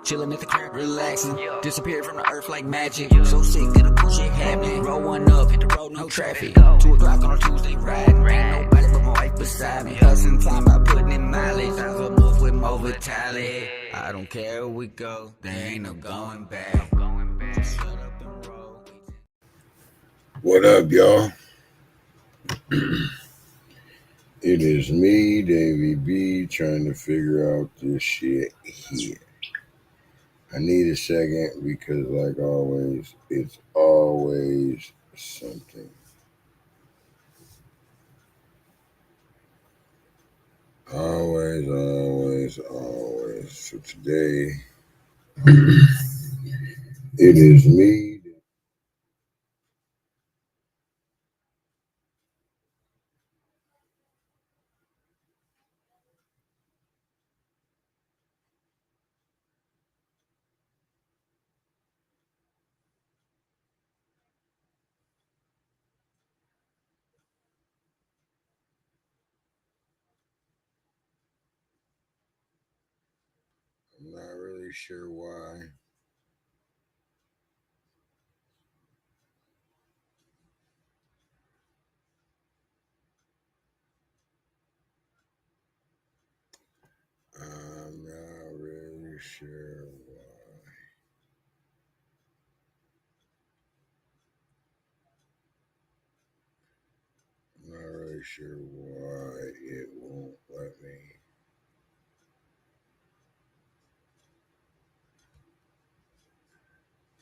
Chilling at the crib, relaxing. Disappeared from the earth like magic. So sick of the bullshit happening. Roll one up, hit the road, no traffic. 2 o'clock on a Tuesday riding. Ain't nobody but my wife beside me. Hustling time by putting in mileage. I will move with more vitality. I don't care where we go, there ain't no going back. Shut up and roll. What up, y'all? It is me, Davey B, trying to figure out this shit here. I need a second because, like always, it's always something. Always. So today, it is me. I'm not really sure why. I'm not really sure why. I'm not really sure why it won't let me.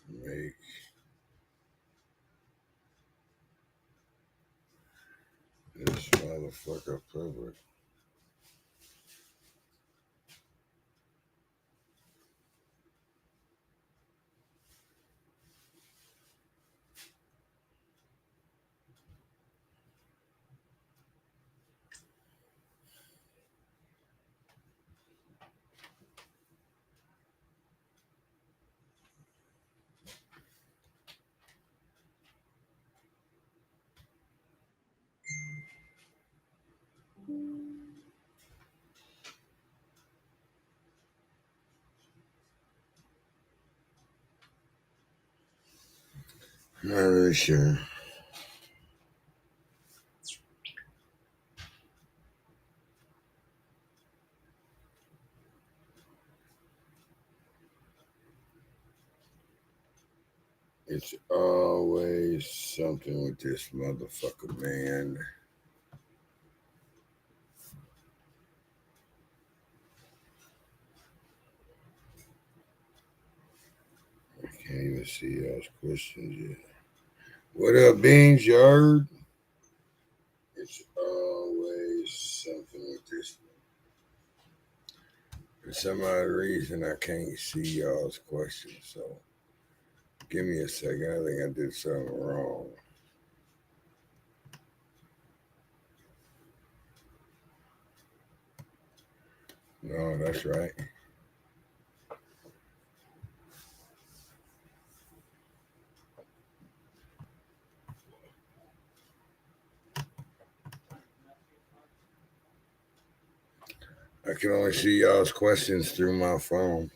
Make this motherfucker public. I'm not really sure. It's always something with this motherfucker, man. I can't even see y'all's questions yet. What up, Beans Yard? It's always something with this. For some odd reason, I can't see y'all's questions, so give me a second. I think I did something wrong. No, that's right. I can only see y'all's questions through my phone.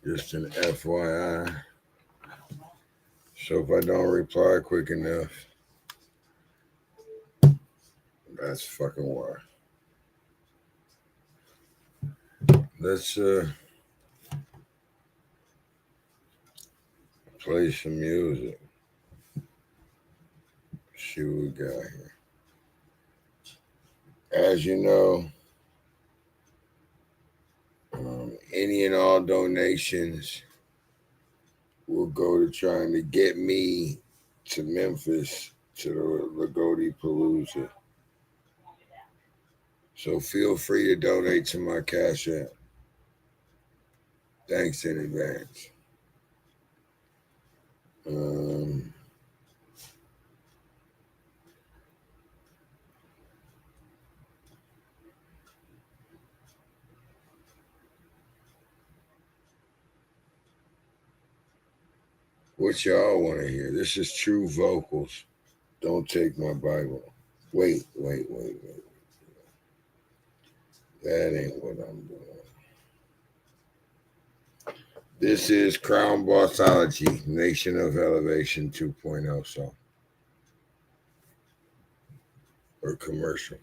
Just an FYI. So if I don't reply quick enough, that's fucking why. Let's play some music. See what we got here. As you know, any and all donations will go to trying to get me to Memphis to the Lagodi Palooza. So feel free to donate to my Cash App. Thanks in advance. What y'all want to hear? This is true vocals. Don't take my Bible. Wait. That ain't what I'm doing. This is Crown Bossology, Nation of Elevation 2.0, so. Or commercial.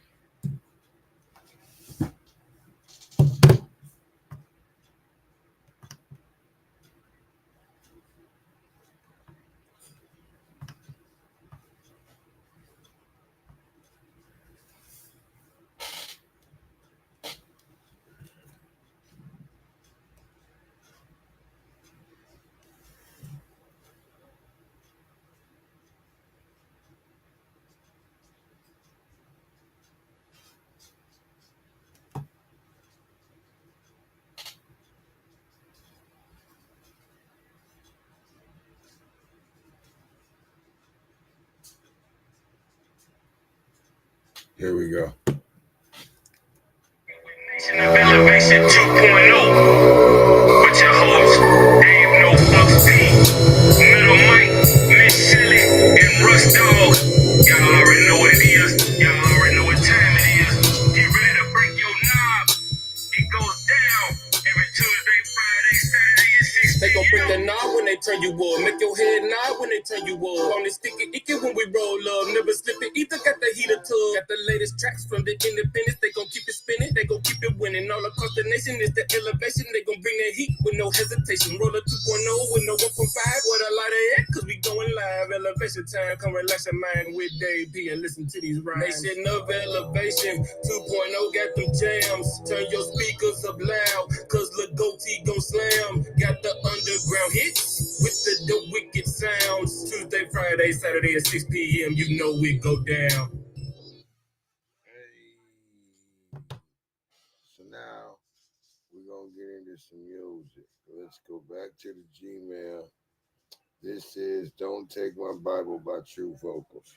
Here we go. Elevation 2.0 with your host, Dave No Fucks P, Middle Mike, Miss Shelly, and Russ Dog. Y'all already know what it is. Y'all already know what time it is. Get ready to break your knob. It goes down every Tuesday, Friday, Saturday at 6 They gon' break the knob when they turn you up. Make your head nod when they turn you up. On the sticky icky when we roll up. Never slip it either. Got the heater tub. Got the latest tracks from the independents. They gon' keep it spinning. They gon' keep it winning. All across the nation is the elevation. They gon' bring that heat with no hesitation. Roll a 2.0 with no 1.5. What a lot of it, cause we going live. Elevation time. Come relax your mind with Dave P and listen to these rhymes. Nation of Elevation 2.0 got them jams. Turn your speakers up loud. Cause Lil Goatee gon' slam. Got the underground hits with the dope wicked sounds. Tuesday, Friday, Saturday at 6 p.m. You know it go down. Hey. So now we're going to get into some music. Let's go back to the Gmail. This is Don't Take My Bible by True Vocals.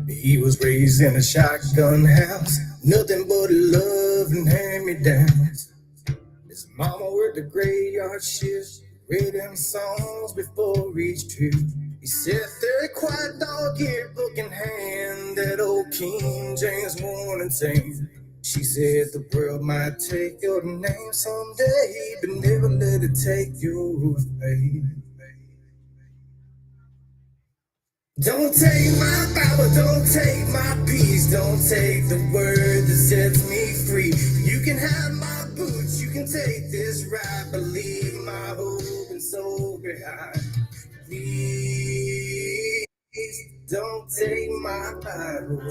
He was raised in a shotgun house, nothing but love and hand-me-downs. His mama worked the graveyard shift, read them songs before each trip. He sat there quiet, dog yearbook in hand, that old King James morning sing. She said the world might take your name someday, but never let it take your faith. Don't take my power, don't take my peace, don't take the word that sets me free. You can have my boots, you can take this ride, but leave my hope and soul behind. Please, don't take my Bible.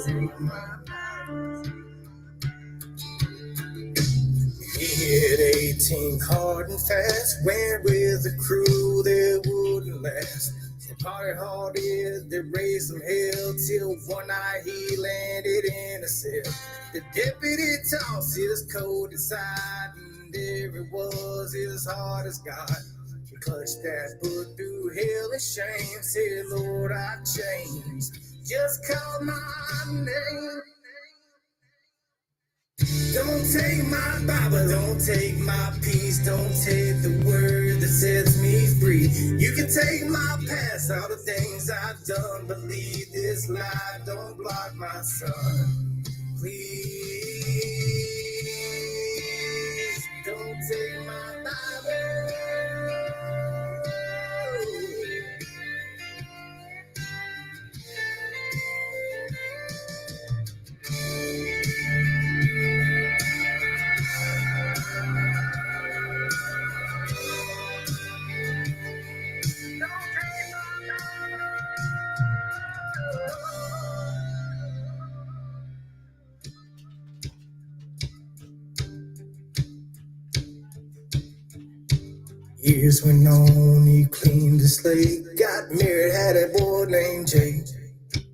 He hit 18 hard and fast, went with a crew that wouldn't last. Party hard is they raised some hell till one night he landed in a cell. The deputy tossed his coat inside, and there it was, his heart as God. He clutched that foot through hell and shame, said, Lord, I changed. Just call my name. Don't take my Bible, don't take my peace, don't take the word that sets me free. You can take my past, all the things I've done, but leave this life, don't block my sun. Please, don't take my Bible. Years went on, he cleaned his slate, got married, had a boy named Jay.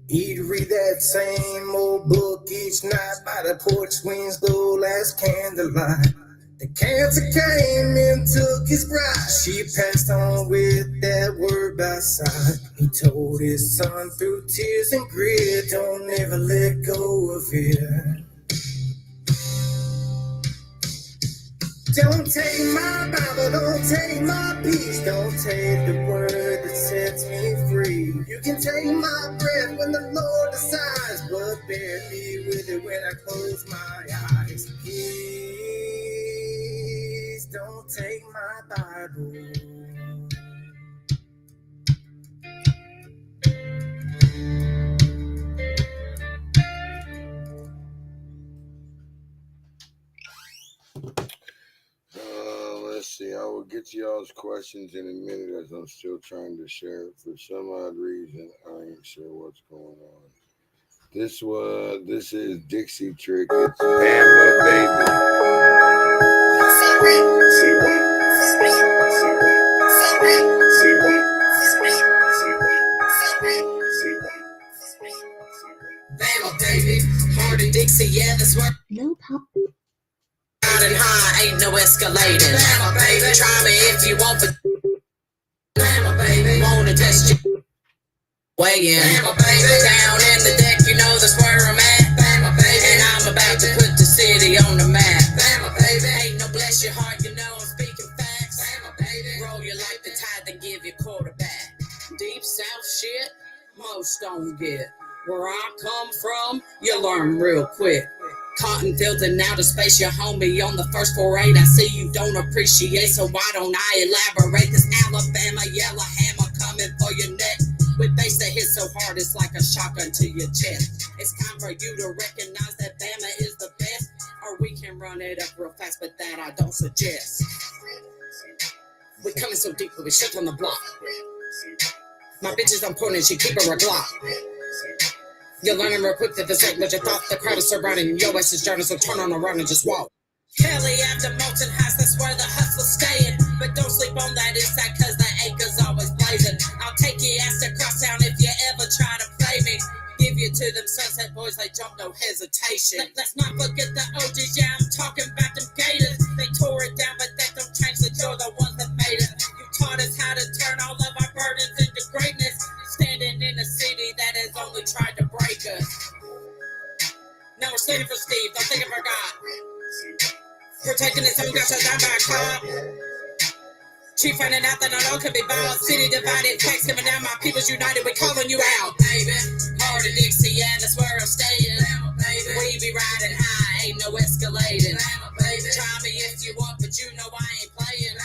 He'd read that same old book each night by the porch swings, low last candlelight. The cancer came and took his bride. She passed on with that word by side. He told his son through tears and grit, don't ever let go of it. Don't take my Bible, don't take my peace, don't take the word that sets me free. You can take my breath when the Lord decides, but bear me with it when I close my eyes. Please don't take my Bible. Let's see. I will get to y'all's questions in a minute as I'm still trying to share. For some odd reason, I ain't sure what's going on. This is Dixie Trick. It's Bama Baby. Bama Baby, hard in Dixie, yeah, that's what. Low pop. And high, ain't no escalating. Bama Baby, try me if you want, but Bama Baby, wanna test you. Weighing down in the deck, you know that's where I'm at. Bama Baby, and I'm about to put the city on the map. Bama Baby, ain't no bless your heart, you know I'm speaking facts. Bama Baby, roll you like the tide, then give you quarterback. Deep South shit, most don't get. Where I come from, you learn real quick. Cotton fields and outer space, your homie on the first 4-8. I see you don't appreciate, so why don't I elaborate? This Alabama yellow hammer coming for your neck. With bass that hits so hard, it's like a shotgun to your chest. It's time for you to recognize that Bama is the best. Or we can run it up real fast, but that I don't suggest. We coming so deep, we shit on the block. My bitch is on point and she keep her a Glock. You're learning real quick that this ain't what you thought. The crowd is surrounding you, your ass is drowning, so turn on around and just walk. Kelly after Molten House, that's where the hustle's staying. But don't sleep on that inside, cause the acre's always blazing. I'll take your ass to Crosstown if you ever try to play me. Give you to them Sunset Boys, they jump no hesitation. Let's not forget the OGs, yeah, I'm talking about them Gators. They tore it down, but that don't change that you're the ones that made it. You taught us how to turn all of our burdens into greatness. Standing in a city that has only tried to break us. Now we're standing for Steve, don't think I forgot. Protecting his own guys, I'm back up. Chief finding out that I all can be bought. City divided, tax coming down, my people's united, we calling you out, baby. Hard in Dixie, yeah, that's where I'm staying. We be riding high, ain't no escalating. Try me if you want, but you know I ain't playing.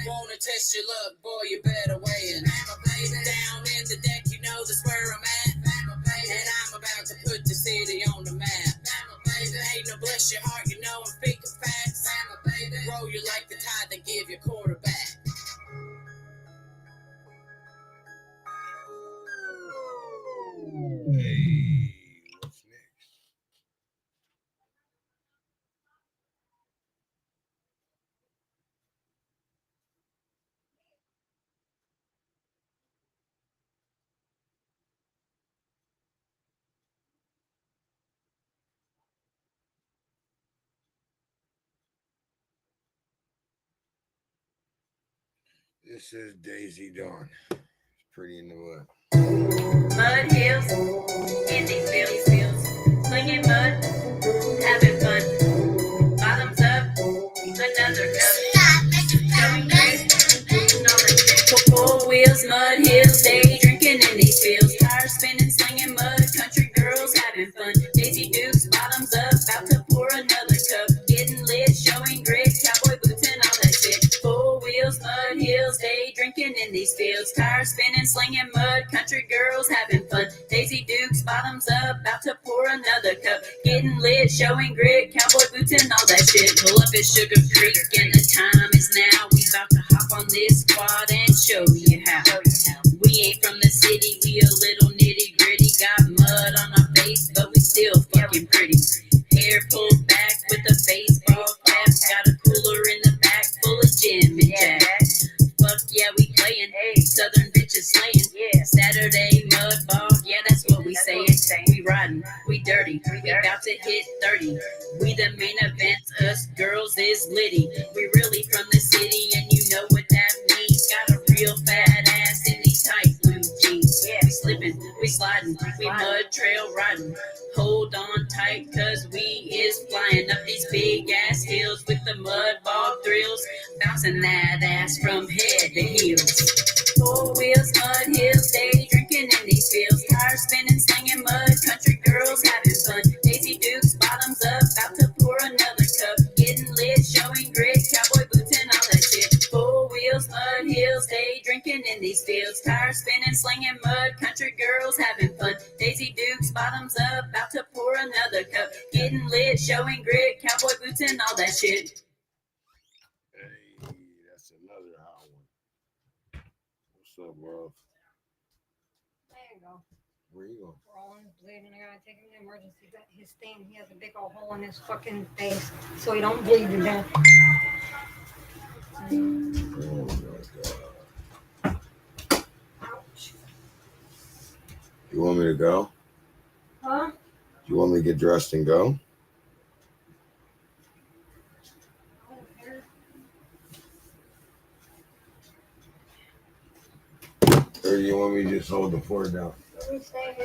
Wanna test your luck, boy, you better weigh in. Down in the deck, you know that's where I'm at. And I'm about to put the city on the map. Ain't no bless your heart, you know I'm speaking facts. Roll you like the tide, then give your quarterback. Hey, what's next? This is Daisy Dawn. It's pretty in the mud. Mud hills, in these fields, slinging mud, having fun. Bottoms up, another cup. Going great, no respect. 4 wheels, mud hills, day drinking in these fields. Tires spinning, slinging mud, country girls having fun. Daisy Dukes, bottoms up, about to pour another cup. Getting lit, showing grit, cowboy boots and all that shit. 4 wheels, mud hills, day drinking in these fields. Tires spinning, slinging mud, country girls having fun. Daisy Dukes, bottoms up, about to pour another cup. Getting lit, showing grit, cowboy boots and all that shit. Pull up at Sugar Creek and the time is now. We about to hop on this quad and show you how. We ain't from the city, we a little nitty gritty. Got mud on our face, but we still fucking pretty. Hair pulled back with a baseball cap. Got a cooler in the back full of Jim and Jack. Fuck yeah, we playin'. Southern bitches slayin'. Saturday mud bog, yeah, that's what we sayin'. We riding, we dirty, we about to hit 30. We the main event, us girls is litty. We really from the city, and you know what that means. Got a real fat ass in these tight blue jeans. We slippin', we sliding, we mud trail riding. Hold on tight, cause we is is flying up these big ass hills with the mud ball thrills, bouncing that ass from head to heels. 4 wheels, mud hills, day drinking in these fields, tires spinning, slinging mud, country girls having fun. Daisy Dukes, bottoms up, about to pour another cup, getting lit, showing grit, cowboy boots and all that shit. 4 wheels, mud hills, day drinking in these fields, tires spinning, slinging mud, country girls having fun. Daisy Dukes, bottoms up, about to pour another cup, getting lit, showing grit, cowboy boots and all that shit. Hey, that's another hot one. What's up, bro? There you go. Where you going? Rolling, bleeding. I gotta take him to the emergency. Got his thing. He has a big old hole in his fucking face, so he don't bleed to death. Oh my god. Ouch. You want me to go? Huh? You want me to get dressed and go? I don't care. Or do you want me to just hold the fort down? Let me stay here.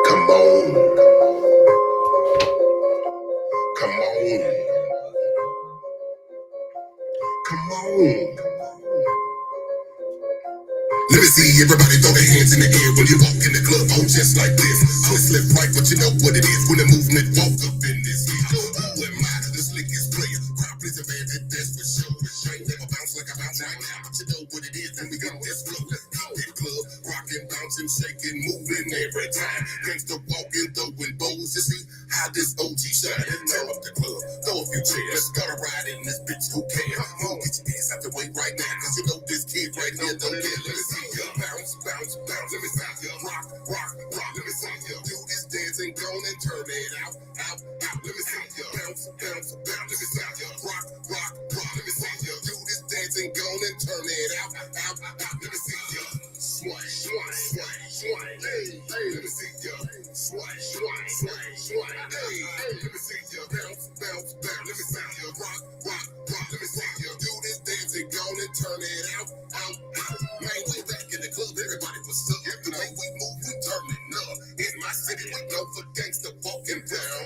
Come on. Come on. Come on. Let me see everybody throw their hands in the air when you walk in the club, oh, just like this. Twist left right, but you know what it is when the movement walk up in this here. Who am I? The slickest player. Crowd pleaser, man, that's for sure. I ain't never bounce like I bounce right now, but you know what it is when we got this flow. That club, rocking, bouncing, shaking, moving every time. Gangsta walking, throwing bows. You see how this OG shine. Tear up the club, throw a few chairs. Gotta ride in this bitch, who care? Move, get your ass out the way right now, cause you know this kid right here don't care. Let me see. Bounce, bounce, bounce, let me see ya. Rock, rock, rock, let me see ya. Do this dancing, go and turn it out, out, out, let me see ya. Bounce, bounce, bounce, let me see ya. Rock, rock, rock, let me see ya. Do this dancing, go and turn it out, out, out, let me see ya. Sway, sway, sway, sway, hey, hey, let me see ya. Sway, sway, sway, sway, hey, hey, let me see ya. Bounce, bounce, bounce, let me see ya. Rock, rock, rock, let me see ya. Do this dancing, go and turn it out, out, out. Man, we back in the club, everybody was up. The way we move, we turning up. In my city, we know for gangsta walking down.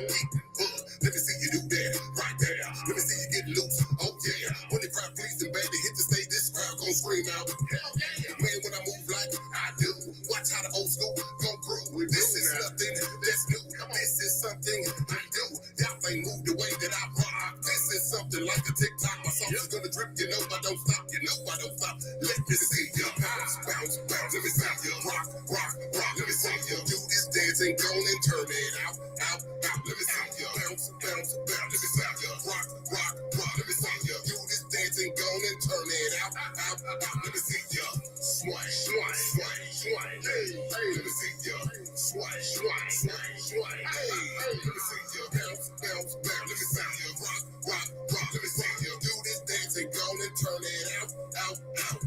Let me see you do that right there. Let me see you get loose. Oh yeah. When the crowd pleasing, baby, hit the stage, this crowd gon' scream out. Hell yeah. Man, when I move like I do, watch how the old school gon' groove. This is nothing that's new. This is something I do. Y'all ain't moved the way that I rock. This is something like a TikTok. My song is gonna drip. You know I don't stop. You know I don't stop. Let me see you bounce, bounce, bounce. Let me see you rock, rock, rock. Let me see you do this dancing, go and turn it out, out, out. Let me see you bounce, bounce, bounce. Let me see you rock, rock, rock. Let me see you do this dancing, go and turn it out, out, out. Let me see you sway, sway, sway, sway. Hey, hey. Let me see you sway, sway, sway, sway. Hey, hey. Let me see you bounce, bounce, bounce. Let me see you rock, rock, rock. Let me see you do this dancing, go and turn it out, out, out.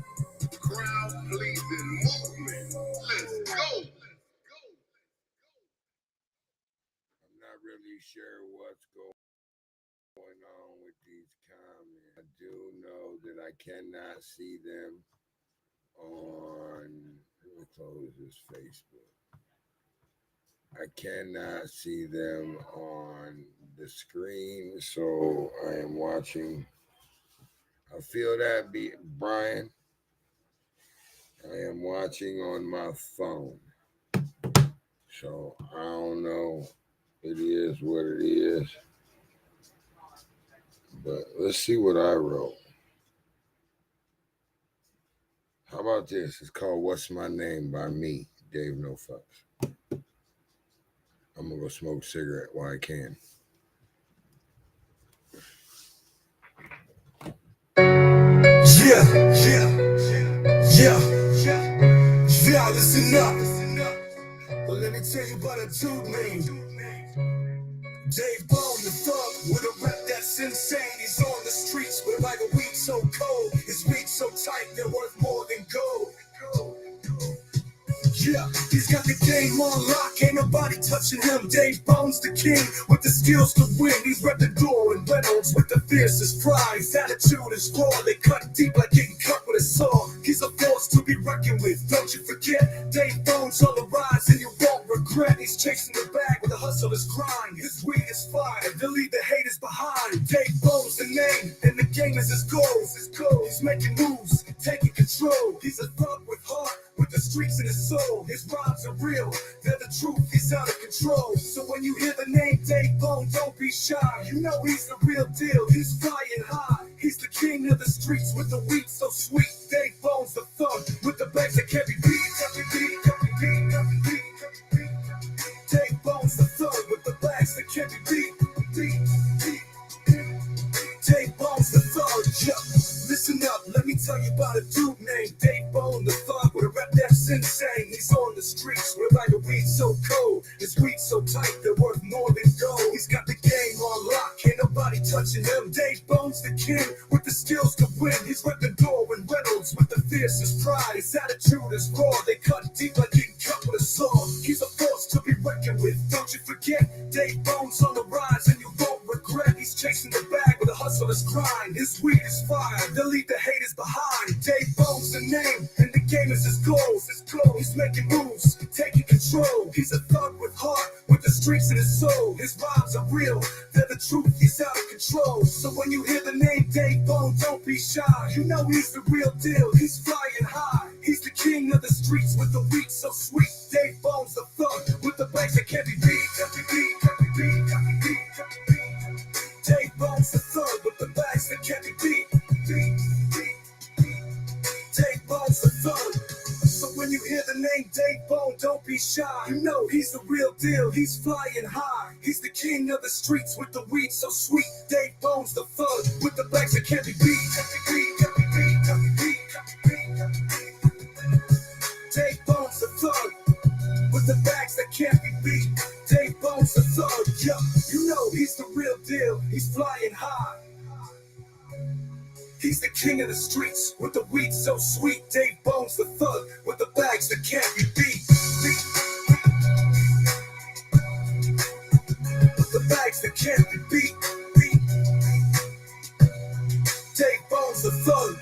Crowd pleasing movement. Let's go. I'm not really sure what's going on with these comments. I do know that I cannot see them on, let me close this Facebook. I cannot see them on the screen, so I am watching. I feel that, Brian. I am watching on my phone. So I don't know. It is what it is. But let's see what I wrote. How about this? It's called What's My Name by me, Dave No Fucks. I'm going to go smoke a cigarette while I can. Yeah, listen up. Well, let me tell you about a dude named Dave Bone, the thug, with a rep that's insane. He's on the streets with like a weed so cold. His weed so tight, they're worth more than gold. Yeah, he's got the game on lock, ain't nobody touching him. Dave Bone's the king with the skills to win. He's read the door and Reynolds with the fiercest pride. His attitude is raw, they cut deep like getting cut with a saw. He's a force to be reckoned with, don't you forget. Dave Bone's on the rise and you won't regret. He's chasing the bag with a hustle hustler's grind. His weed is fire, to leave the haters behind. Dave Bones the name, and the game is his goals. He's making moves, taking control. He's a thug with heart, with the streets in his soul. His rhymes are real, they're the truth, he's out of control. So when you hear the name Dave Bone, don't be shy. You know he's the real deal, he's flying high. He's the king of the streets with the weed so sweet. Dave Bones the thug, with the bags that can't be beat. Dave Bones the thug, with the bags that can't be beat. Dave Bones the thug, yeah. Listen up, let me tell you about a dude named Dave Bone the thug, with a rap that's insane. He's on the streets, whereby the weed so cold, his weed so tight, they're worth more than gold. He's got the game on lock, ain't nobody touching him. Dave Bones the king, with the skills to win. He's repping Darwin Reynolds with the fiercest pride. His attitude is raw, they cut deep like getting cut with a saw. He's a force to be reckoned with, don't you forget. Dave Bones on the rise, and you won't regret. He's chasing the bag with a hustler's grind. His weed is fire, they'll leave the haters behind. Dave Bones the name, and the game is his goals. He's making moves, taking control. He's a thug with heart, with the streets in his soul. His rhymes are real, they're the truth, he's out of control. So when you hear the name Dave Bone, don't be shy. You know he's the real deal, he's flying high. He's the king of the streets with the weed so sweet. Dave Bones the thug, with the bags that can't be beat. Dave Bones the thug, with the bags that can't be beat. Dave Bones the thug. So when you hear the name Dave Bone, don't be shy. You know he's the real deal, he's flying high. He's the king of the streets with the weed so sweet. Dave Bones the thug, with the bags that can't be beat. Dave Bones the thug, with the bags that can't be beat. Dave Bones the thug, yeah. You know he's the real deal, he's flying high. He's the king of the streets with the weed so sweet. Dave Bones the thug, with the bags that can't be beat. With the bags that can't be beat. Dave Bones the thug.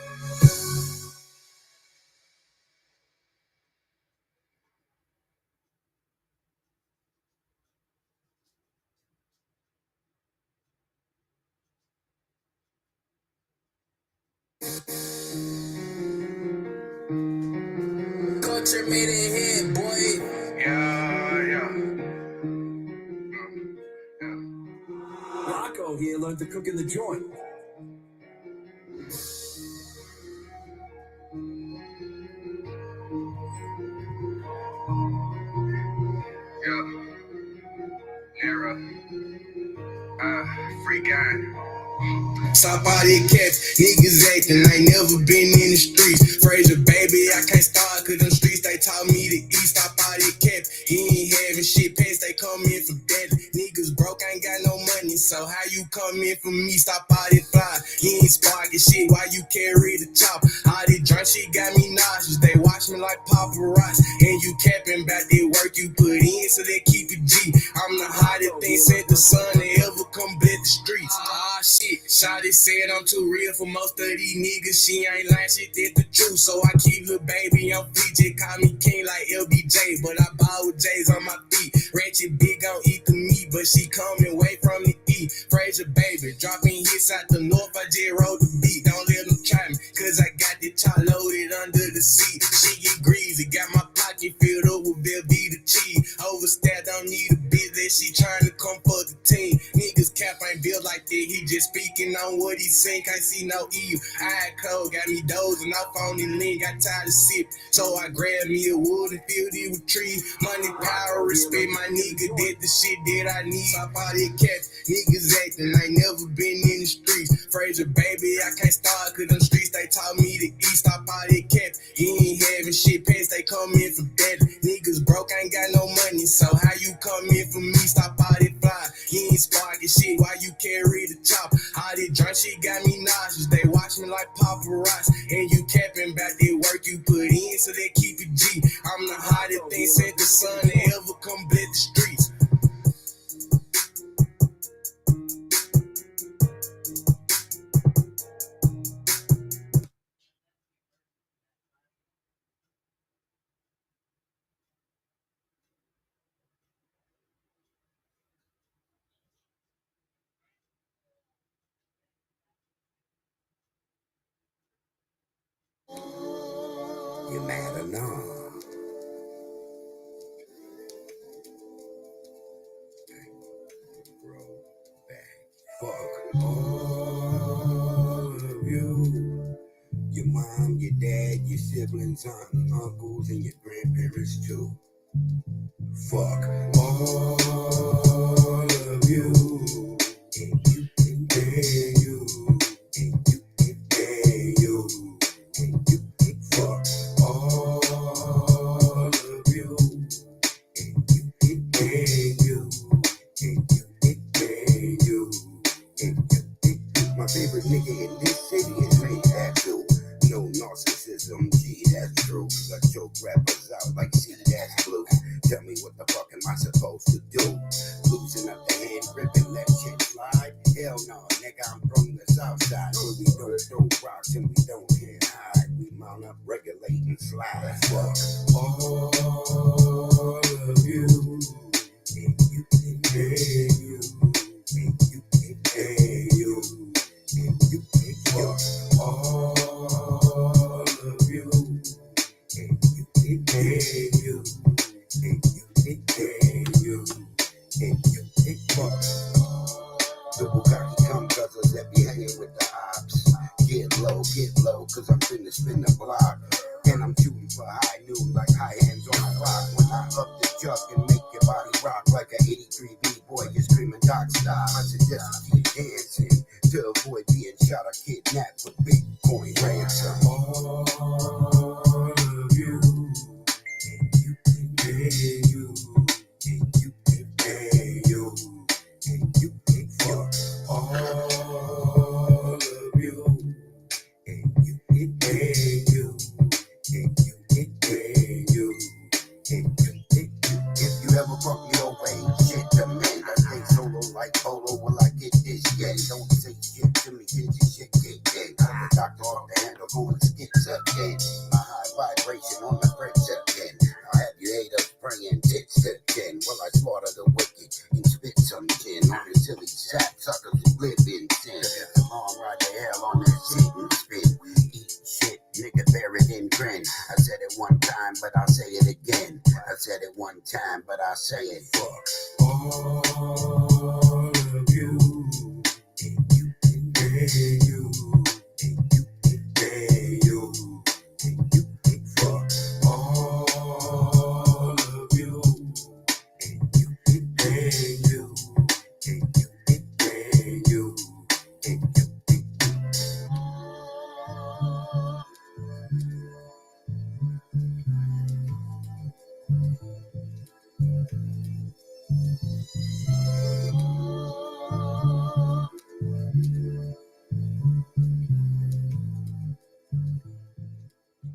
Culture made it hit, boy. Yeah. Rocco here learned to cook in the joint. Nera. Free guy. Stop all these cats, niggas acting like never been in the streets. Frazier, baby, I can't start cause them streets, they taught me to eat. Stop all these cats, he ain't having shit pants, they come in for that. Niggas broke, ain't got no money, so how you come in for me? Stop all this fly, you ain't sparking shit, why you carry the chop? All this drunk shit got me nauseous, they watch me like paparazzi. And you capping about that work you put in, so they keep it G. I'm the hottest thing since the sun that ever come bled the streets. Ah shit, Shawty said I'm too real for most of these niggas. She ain't lying, she did the truth. So I keep little baby on PJ, call me king like LBJ. But I ball with J's on my feet. Ratchet big gon' eat the meat, but she coming away from the E. Frazier baby, dropping hits out the north, I just roll the beat. Don't let them try me, cause I got the chop loaded under the seat. She get greasy, got my pocket filled up with Velveeta cheese. Overstaffed, don't need a bitch that she trying to come for the team. Niggas cap ain't built like that, he just speaking on what he seen. Can't see no evil, eye cold, got me dozing off on the lean. Got tired of sip, so I grabbed me a wood and filled it with trees. Money, power, respect, my nigga did the shit that I need. Stop all that cat, niggas acting like never been in the streets. Frazier, baby, I can't start cause them streets, they taught me to eat. Stop all that cat, he ain't having shit pants, they come in for that. Niggas broke, ain't got no money, so how you come in for me? Stop all that fly, you ain't sparking shit, why you carry the chop? All that drunk shit got me nauseous, they watch me like paparazzi. And you capping about that work you put in, so they keep it G. I'm the hottest thing since the sun that ever come bled the streets. You mad or not? Roll back. Fuck all of you. Your mom, your dad, your siblings, aunt and uncles, and your grandparents too. Fuck all of you. And you, and you, and you, and you, and you. Fuck all of you. And you, and you, and you, and you, and you. My favorite nigga in this city is made that too. No narcissism, gee, that's true. I choke rappers out like see, that's blue. Tell me what the fuck am I supposed to do? Losing up the hand, ripping that shit slide? Hell no, nigga, I'm from the south side where we don't throw rocks and we don't get high. We mount up, regulate, and slide. Fuck all of you. And you, and you, and you, and you. And you fuck all of you. And you, and you, and you, and you, and you fuck. The Bukaki come brothers that be hanging with the ops. Get low, cause I'm finna spin the block. And I'm shooting for high noon like high hands on a rock. When I up the chuck and make your body rock like an 83 B-boy, you're screaming doc stop. I suggest you keep dancing to avoid being shot or kidnapped with Bitcoin ransom. All of you, and you, and you, and you, and you, and you, fuck all of you, and you, and you, and you, and you, and you. If you ever fuck me over, ain't shit to me. I stay solo like polo, will I get this yet? Don't say shit to me, get your shit get dead. I'm the doctor off the handle, going skits again. My high vibration on the bridge again. I'll have you haters praying tits again. Will I slaughter the wicked and spit some gin on your silly sap suckers who live in sin? The long ride to hell on that shit and spin. Eat shit, nigga, bear it and grin. I said it one time, but I'll say it again. I said it one time, but I'll say it. Fuck all of you. And you, and you, and you, and you, and you. Fuck all of you. And you, and you, and you, and you, and you.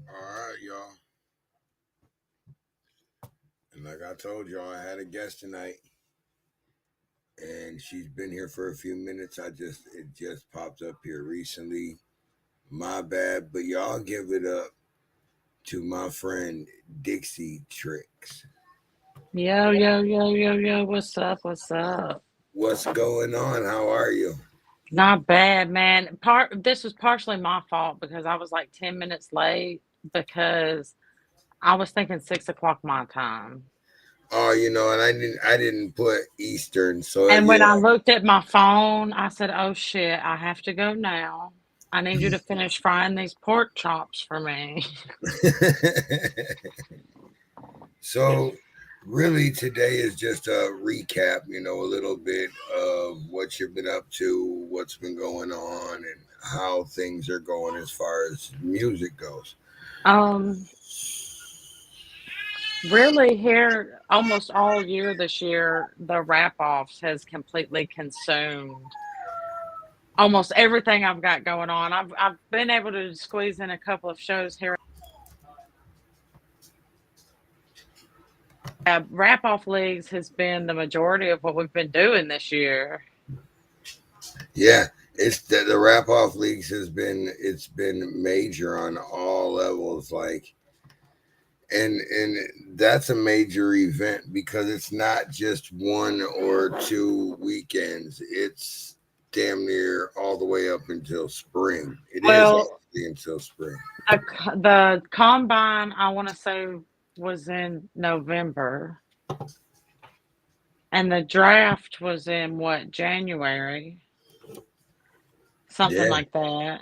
Alright, y'all. And like I told y'all, I had a guest tonight. And she's been here for a few minutes. It just popped up here recently. My bad, but y'all give it up to my friend Dixie Tricks. Yo, yo, yo, yo, yo, what's up? What's up? What's going on? How are you? Not bad, man. This was partially my fault because I was like 10 minutes late because I was thinking 6 o'clock my time. Oh, and I didn't put Eastern, so And when I yeah. looked at my phone, I said, oh shit, I have to go now. I need you to finish frying these pork chops for me. So really today is just a recap, a little bit of what you've been up to, what's been going on, and how things are going as far as music goes. Um, Really, here almost all year this year, the wrap offs has completely consumed almost everything I've got going on. I've been able to squeeze in a couple of shows here. Wrap off leagues has been the majority of what we've been doing this year. Yeah, it's the wrap off leagues it's been major on all levels, like, and that's a major event because it's not just one or two weekends. It's damn near all the way up until spring. It is Well, actually until spring. the combine, I want to say, was in November, and the draft was in what, January, something Yeah. like that.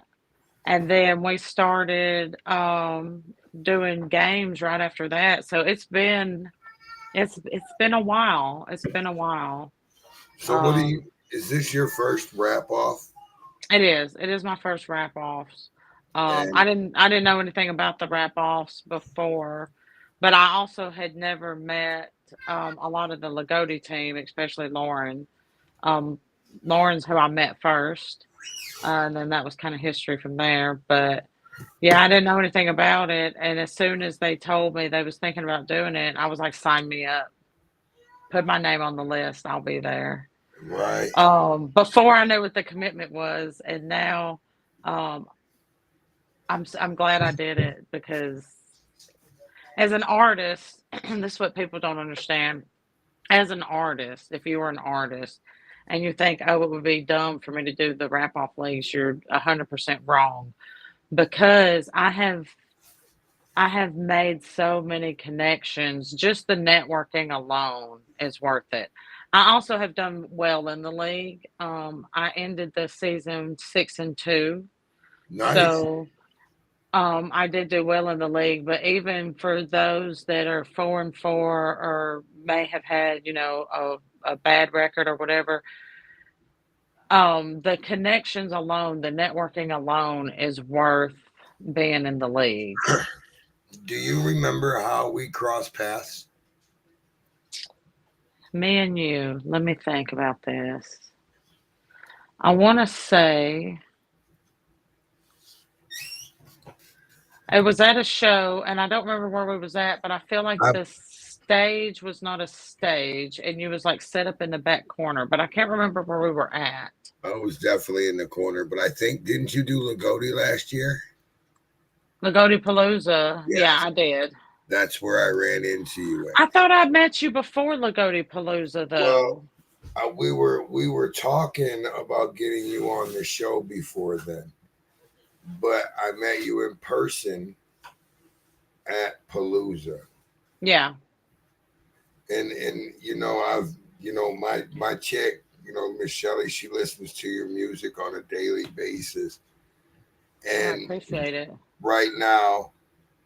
And then we started doing games right after that. So it's been a while. It's been a while. So what do you? Um, Is this your first wrap off? it is. It is my first wrap offs. And I didn't know anything about the wrap offs before, but I also had never met a lot of the Lagodi team, especially Lauren. Um, Lauren's who I met first, and then that was kind of history from there. But yeah, I didn't know anything about it, and as soon as they told me they was thinking about doing it, I was like, "Sign me up, put my name on the list. I'll be there." right, Before I knew what the commitment was, and now, um, I'm glad I did it because as an artist, this is what people don't understand. As an artist, if you were an artist and you think, "Oh, it would be dumb for me to do the wrap off leagues," you're 100% wrong because I have made so many connections. Just the networking alone is worth it. I also have done well in the league. I ended the season 6-2, nice. so I did do well in the league. But even for those that are 4-4 or may have had, a bad record or whatever, the connections alone, the networking alone, is worth being in the league. Do you remember how we crossed paths? Me and you, let me think about this. I want to say it was at a show, and I don't remember where we was at, but I feel like I, the stage was not a stage, and you was like set up in the back corner, but I can't remember where we were at. I was definitely in the corner, but I think didn't you do Lagodi last year? Lagodi Palooza, Yeah, yeah, I did. that's where I ran into you at. I thought I met you before Lagodi Palooza, Well, though. we were talking about getting you on the show before then, but I met you in person at Palooza, Yeah, and I've my chick, Miss Shelley, she listens to your music on a daily basis, I and appreciate it. right now,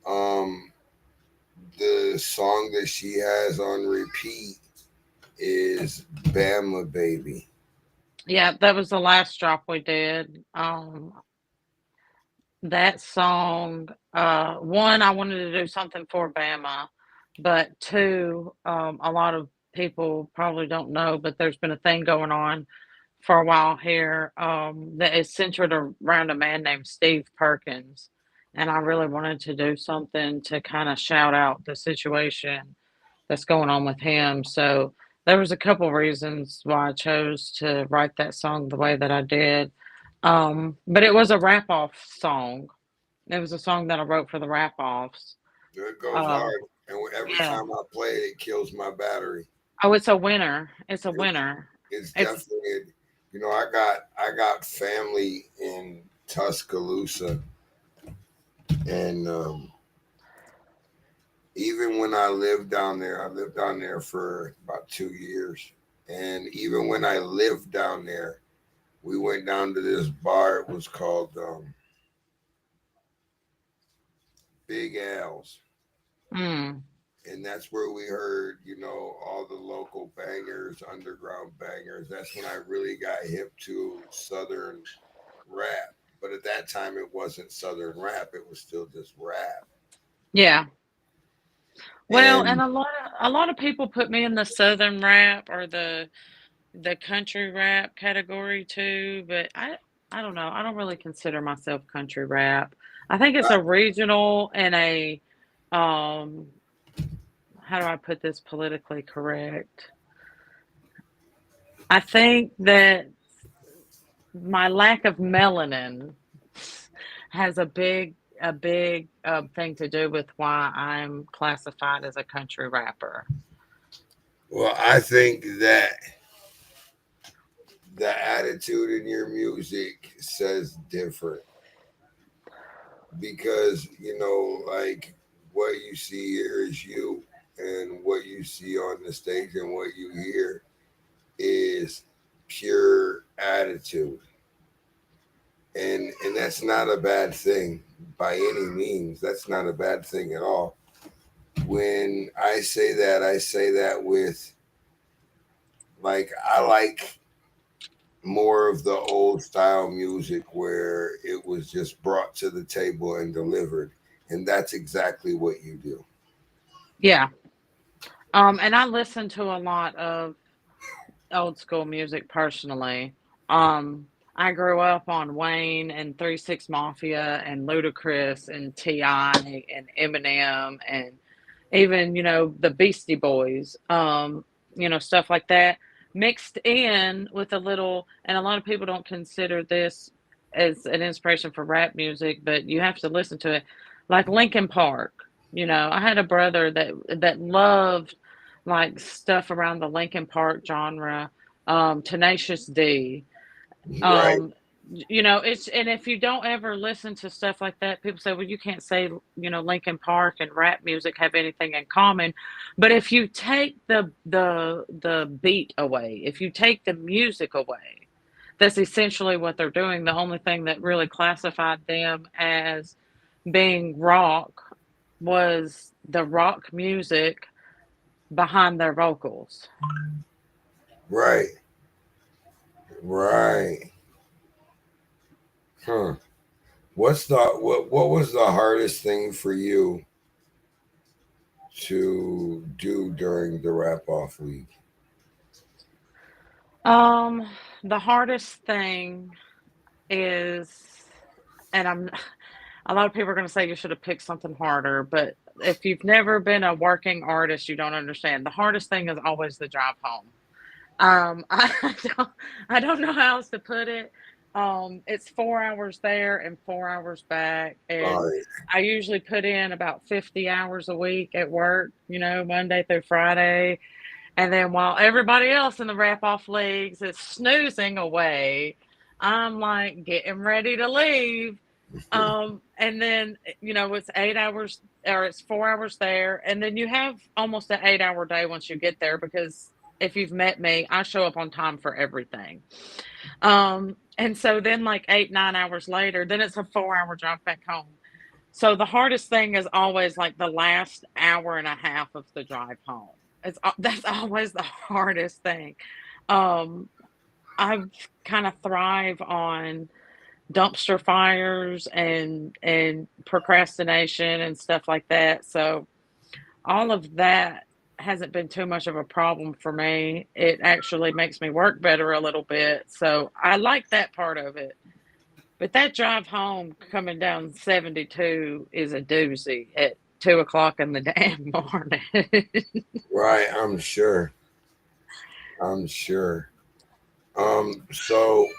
um, the song that she has on repeat is Bama Baby. Yeah, that was the last drop we did. That song, one, I wanted to do something for Bama, but two, a lot of people probably don't know, but there's been a thing going on for a while here that is centered around a man named Steve Perkins. And I really wanted to do something to kind of shout out the situation that's going on with him. So there was a couple reasons why I chose to write that song the way that I did. But it was a wrap off song. It was a song that I wrote for the wrap offs. It goes Uh, hard, and every yeah. time I play it, it kills my battery. Oh, it's a winner. It's a It's, winner. it's It's definitely, I got family in Tuscaloosa, and even when I lived down there for about 2 years, and even when I lived down there, we went down to this bar. It was called Big Al's. mm, And that's where we heard, all the local bangers, underground bangers. That's when I really got hip to Southern rap. But at that time, it wasn't Southern rap; it was still just rap. yeah. Well, and And a lot of people put me in the southern rap or the country rap category too, but I don't know. I don't really consider myself country rap. I think it's I, a regional and a um how do I put this politically correct? I think that my lack of melanin has a big thing to do with why I'm classified as a country rapper. well, I think that the attitude in your music says different because like what you see here is you, and what you see on the stage and what you hear is pure attitude, and that's not a bad thing by any means. That's not a bad thing at all. When I say that with like I like more of the old style music where it was just brought to the table and delivered, and that's exactly what you do. Yeah. And I listen to a lot of old school music personally. Um, I grew up on Wayne and 3 6 Mafia and Ludacris and T.I. and Eminem and even, the Beastie Boys, stuff like that, mixed in with a little, and a lot of people don't consider this as an inspiration for rap music, but you have to listen to it, like Linkin Park. I had a brother that loved like stuff around the Linkin Park genre, Tenacious D. Right, Um, it's, and if you don't ever listen to stuff like that, people say, well, you can't say, Linkin Park and rap music have anything in common. But if you take the beat away, if you take the music away, that's essentially what they're doing. The only thing that really classified them as being rock was the rock music behind their vocals. right, right. Huh. What was the hardest thing for you to do during the Rap Off Week? Um, the hardest thing is, and a lot of people are going to say you should have picked something harder, but if you've never been a working artist, you don't understand. The hardest thing is always the drive home. I don't know how else to put it. It's 4 hours there and 4 hours back, and Right. I usually put in about 50 hours a week at work, Monday through Friday. And then while everybody else in the wrap off leagues is snoozing away, I'm like getting ready to leave. And then, it's 8 hours or it's 4 hours there. And then you have almost an 8 hour day once you get there because if you've met me, I show up on time for everything. And so then, like 8, 9 hours later, then it's a 4 hour drive back home. So the hardest thing is always like the last hour and a half of the drive home. That's always the hardest thing. Um, I kind of thrive on dumpster fires and procrastination and stuff like that. So all of that hasn't been too much of a problem for me. It actually makes me work better a little bit. So I like that part of it. But that drive home coming down 72 is a doozy at 2 o'clock in the damn morning. Right, I'm sure. I'm sure. So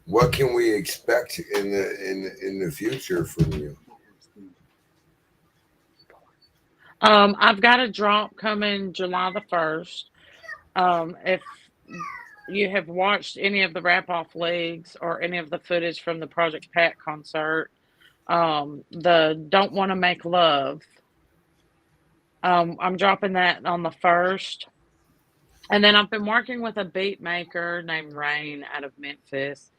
what can we expect in the future from you? I've got a drop coming July the 1st. If you have watched any of the wrap off leagues or any of the footage from the Project Pat concert, the Don't Want to Make Love, I'm dropping that on the 1st. And then I've been working with a beat maker named Rain out of Memphis.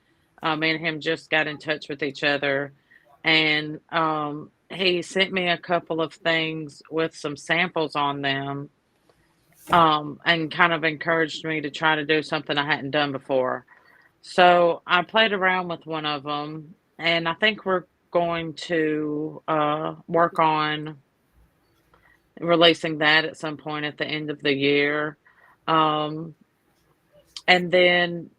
Me and him just got in touch with each other, and he sent me a couple of things with some samples on them, and kind of encouraged me to try to do something I hadn't done before. So I played around with one of them, and I think we're going to work on releasing that at some point at the end of the year. Um, and then,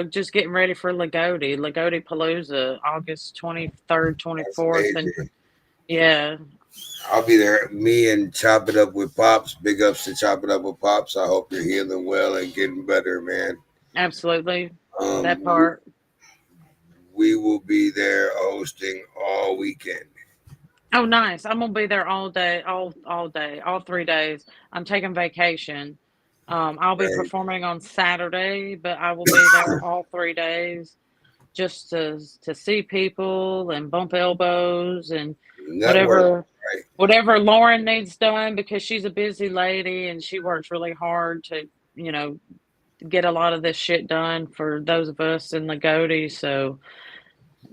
just getting ready for Lagodi Palooza, August 23rd, That's 24th. And amazing. yeah, I'll be there. Me and Chop It Up with Pops. Big ups to Chop It Up with Pops. I hope you're healing well and getting better, man. absolutely. Um, That we, part. we will be there hosting all weekend. Oh, nice. I'm gonna be there all day, all day, all 3 days. I'm taking vacation. I'll be And performing on Saturday, but I will be there all 3 days just to see people and bump elbows and network, whatever right? whatever Lauren needs done because she's a busy lady and she works really hard to, you know, get a lot of this shit done for those of us in the Goaty. So,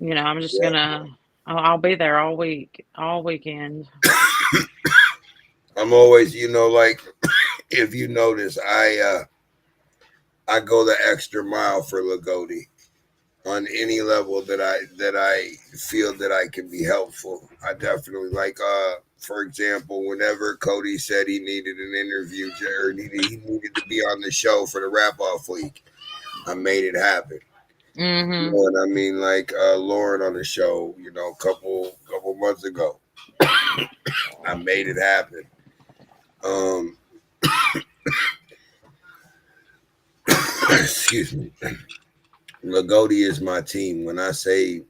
you know, I'm just Yeah. gonna I'll be there all week, all weekend. I'm always, like if you notice, I go the extra mile for Lagodi on any level that I feel that I can be helpful. I definitely for example, whenever Cody said he needed an interview or he needed to be on the show for the Rap Off Week, I made it happen. You know Mm-hmm. what I mean? Like Lauren on the show, couple months ago, I made it happen. Um, excuse me. Lagodi is my team. When I say,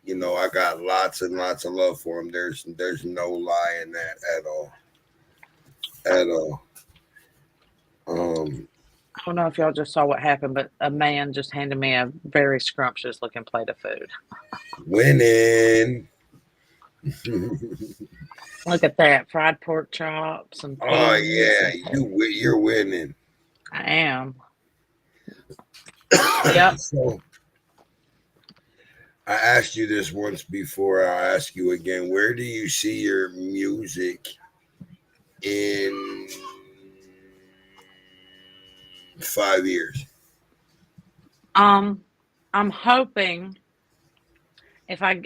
I got lots and lots of love for him, there's no lie in that at all. At all. Um, I don't know if y'all just saw what happened, but a man just handed me a very scrumptious looking plate of food. winning. Look at that. Fried pork chops and Oh peas yeah, and you're winning. I am. Yep. So I asked you this once before. I'll ask you again. Where do you see your music in 5 years? Um, I'm hoping if I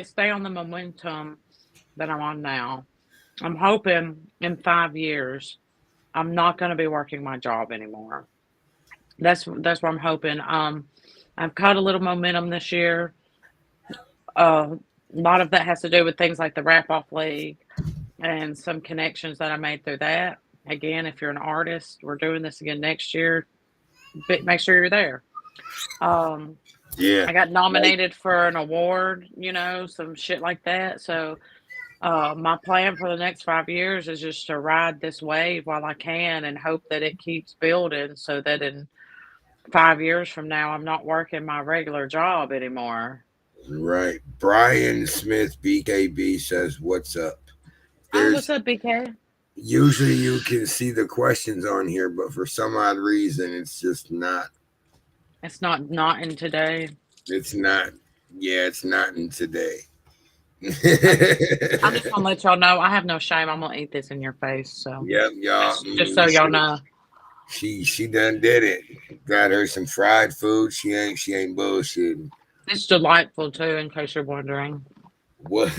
stay on the momentum that I'm on now, I'm hoping in 5 years I'm not going to be working my job anymore. That's what I'm hoping. I've caught a little momentum this year. A lot of that has to do with things like the Rap Off League and some connections that I made through that. Again, if you're an artist, we're doing this again next year. But make sure you're there. Um, Yeah. I got Like, nominated for an award, some shit like that. So my plan for the next 5 years is just to ride this wave while I can and hope that it keeps building so that in 5 years from now, I'm not working my regular job anymore. right. Brian Smith, BKB says, "What's up?" Oh, what's There's up, BK? usually you can see the questions on here, but for some odd reason, it's just not. It's not in today. It's not. Yeah, it's not in today. I just want to let y'all know I have no shame. I'm gonna eat this in your face. So Yep, y'all. just so y'all know, She done did it. Got her some fried food. She ain't bullshitting. it's delightful too. In case you're wondering, What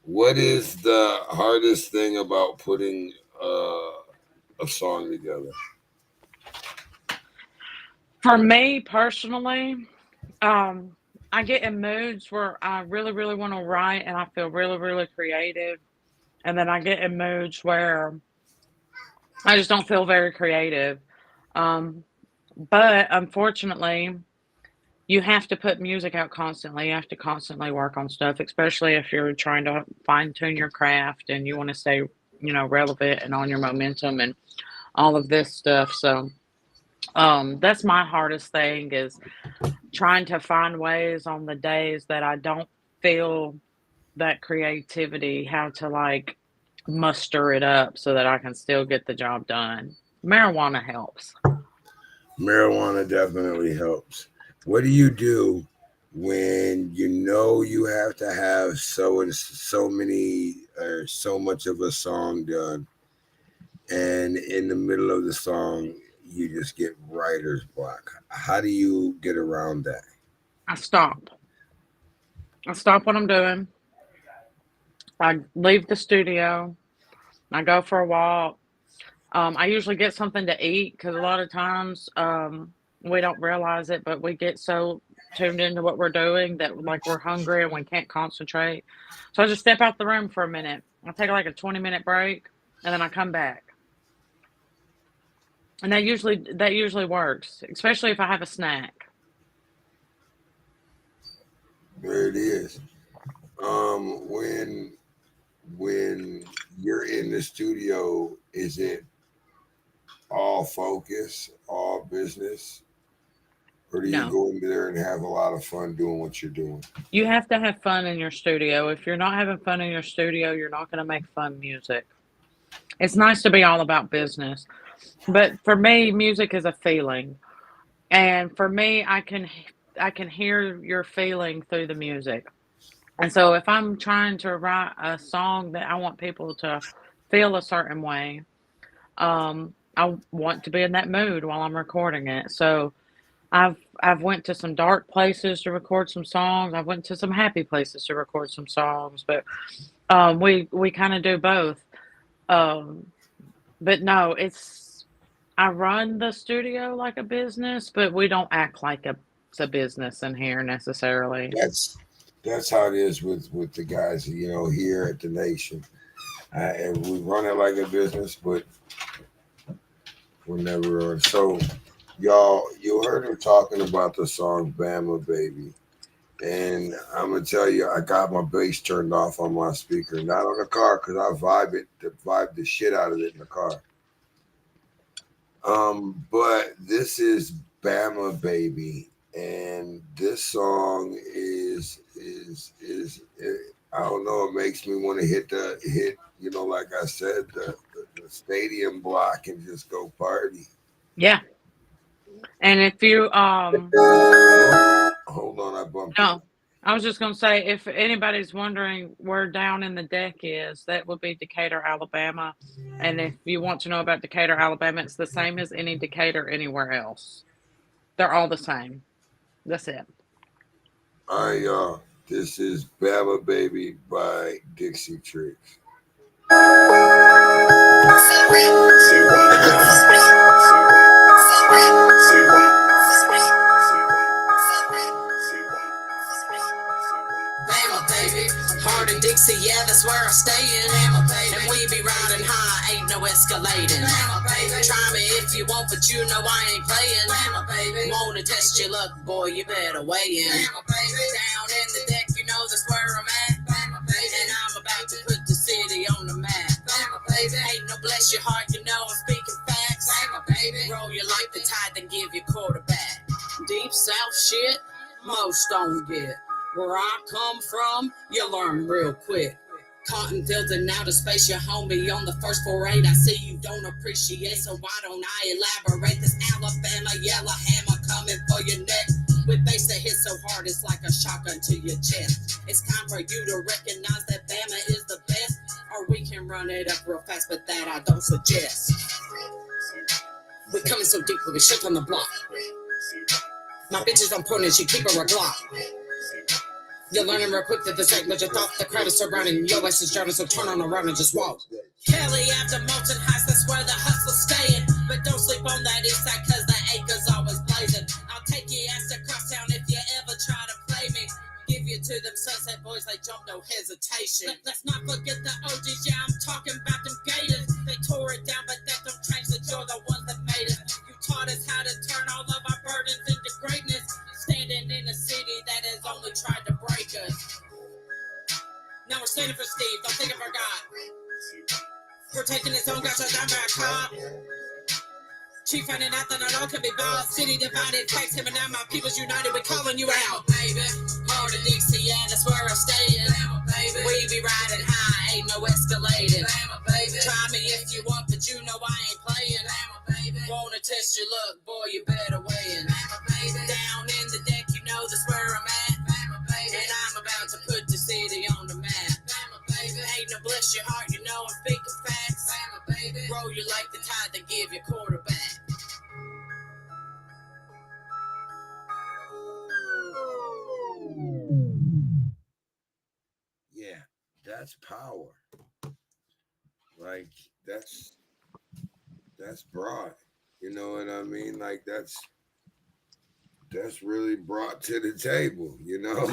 what is the hardest thing about putting a song together? for me personally, um, I get in moods where I really, really want to write and I feel really, really creative, and then I get in moods where I just don't feel very creative. Um, but unfortunately, you have to put music out constantly. You have to constantly work on stuff, especially if you're trying to fine tune your craft and you want to stay, relevant and on your momentum and all of this stuff. So, that's my hardest thing is trying to find ways on the days that I don't feel that creativity, how to like muster it up so that I can still get the job done. Marijuana helps. Marijuana definitely helps. What do you do when you know you have to have so and so many or so much of a song done, and in the middle of the song you just get writer's block? How do you get around that? I stop. I stop what I'm doing. I leave the studio. I go for a walk. I usually get something to eat because a lot of times we don't realize it, but we get so tuned into what we're doing that like we're hungry and we can't concentrate. So I just step out the room for a minute. I take like a 20-minute break and then I come back. And that usually works, especially if I have a snack. There it is. When you're in the studio, is it all focus, all business, or do you No. go in there and have a lot of fun doing what you're doing? You have to have fun in your studio. If you're not having fun in your studio, you're not going to make fun music. It's nice to be all about business, but for me, music is a feeling. And for me, I can hear your feeling through the music. And so if I'm trying to write a song that I want people to feel a certain way, I want to be in that mood while I'm recording it. So I've went to some dark places to record some songs. I've went to some happy places to record some songs, but we kind of do both. Um, but no, it's I run the studio like a business, but we don't act like it's a business in here necessarily. That's how it is with the guys, here at the nation. And we run it like a business, but we're never on. So, y'all, you heard him talking about the song "Bama Baby," and I'm gonna tell you, I got my bass turned off on my speaker, not on the car, because I vibe the shit out of it in the car. But this is Bama Baby, and this song is I don't know. It makes me want to hit. Like I said, the stadium block and just go party. Yeah. And if you Hold on, I bumped it. no, I was just gonna say if anybody's wondering where down in the deck is, that would be Decatur, Alabama. And if you want to know about Decatur, Alabama, it's the same as any Decatur anywhere else. They're all the same. That's it. All right, y'all. This is Bama Baby by Dixie Tricks. Bama, baby. Hard in Dixie, yeah, that's where I'm staying. Bama, baby. And we be riding high, ain't no escalating. Bama, baby. Try me if you want, but you know I ain't playing. Bama, baby. Wanna test your luck, boy, you better weigh in. Bama, baby. Down in the deck, you know that's where I'm at. Bama, baby. And I'm about to put the city on the map. Bama, baby. Ain't no bless your heart, you know I'm speaking facts. Bama, baby. Roll you like the tide, then give you quarterback. Deep South shit, most don't get. Where I come from, you learn real quick. Cotton fields and outer space, your homie on the first 4-8. I see you don't appreciate, so why don't I elaborate? This Alabama yellow hammer coming for your neck. With bass that hits so hard, it's like a shotgun to your chest. It's time for you to recognize that Bama is the best. Or we can run it up real fast, but that I don't suggest. We coming so deep, we shit on the block. My bitch is on point and she keep her a Glock. You're learning real quick that this ain't what you thought. The crowd is surrounding, your ass is drowning, so turn on around and just walk. Kelly after Moulton Heights, that's where the hustle's staying. But don't sleep on that east side, cause the acres always blazing. I'll take your ass to Crosstown if you ever try to play me. Give you to them sunset boys, they jump, no hesitation. Let's not forget the OGs, yeah, I'm talking about them Gators. They tore it down, but that don't change that you're the ones that made it. You taught us how to turn all of our burdens into greatness. Standing in a city that has only tried to break us. Now we're standing for Steve, don't think I forgot. We're taking his own guts down by a cop. Chief finding out that I all can be bought. City divided, takes him and now my people's united, we're calling you out, baby. Hard to Dixie, yeah, that's where I'm staying. Baby. We be riding high, ain't no escalating. Baby. Try me if you want, but you know I ain't playing. Baby. Wanna test your luck, boy, you better weigh in. Down in the deck, you know that's where I'm at. And I'm about to put the city on the map. Ain't no bless your heart, you know I'm speaking facts. Roll you like the tide, then give you quarterback. Yeah, that's power. Like that's broad. You know what I mean? Like that's really brought to the table.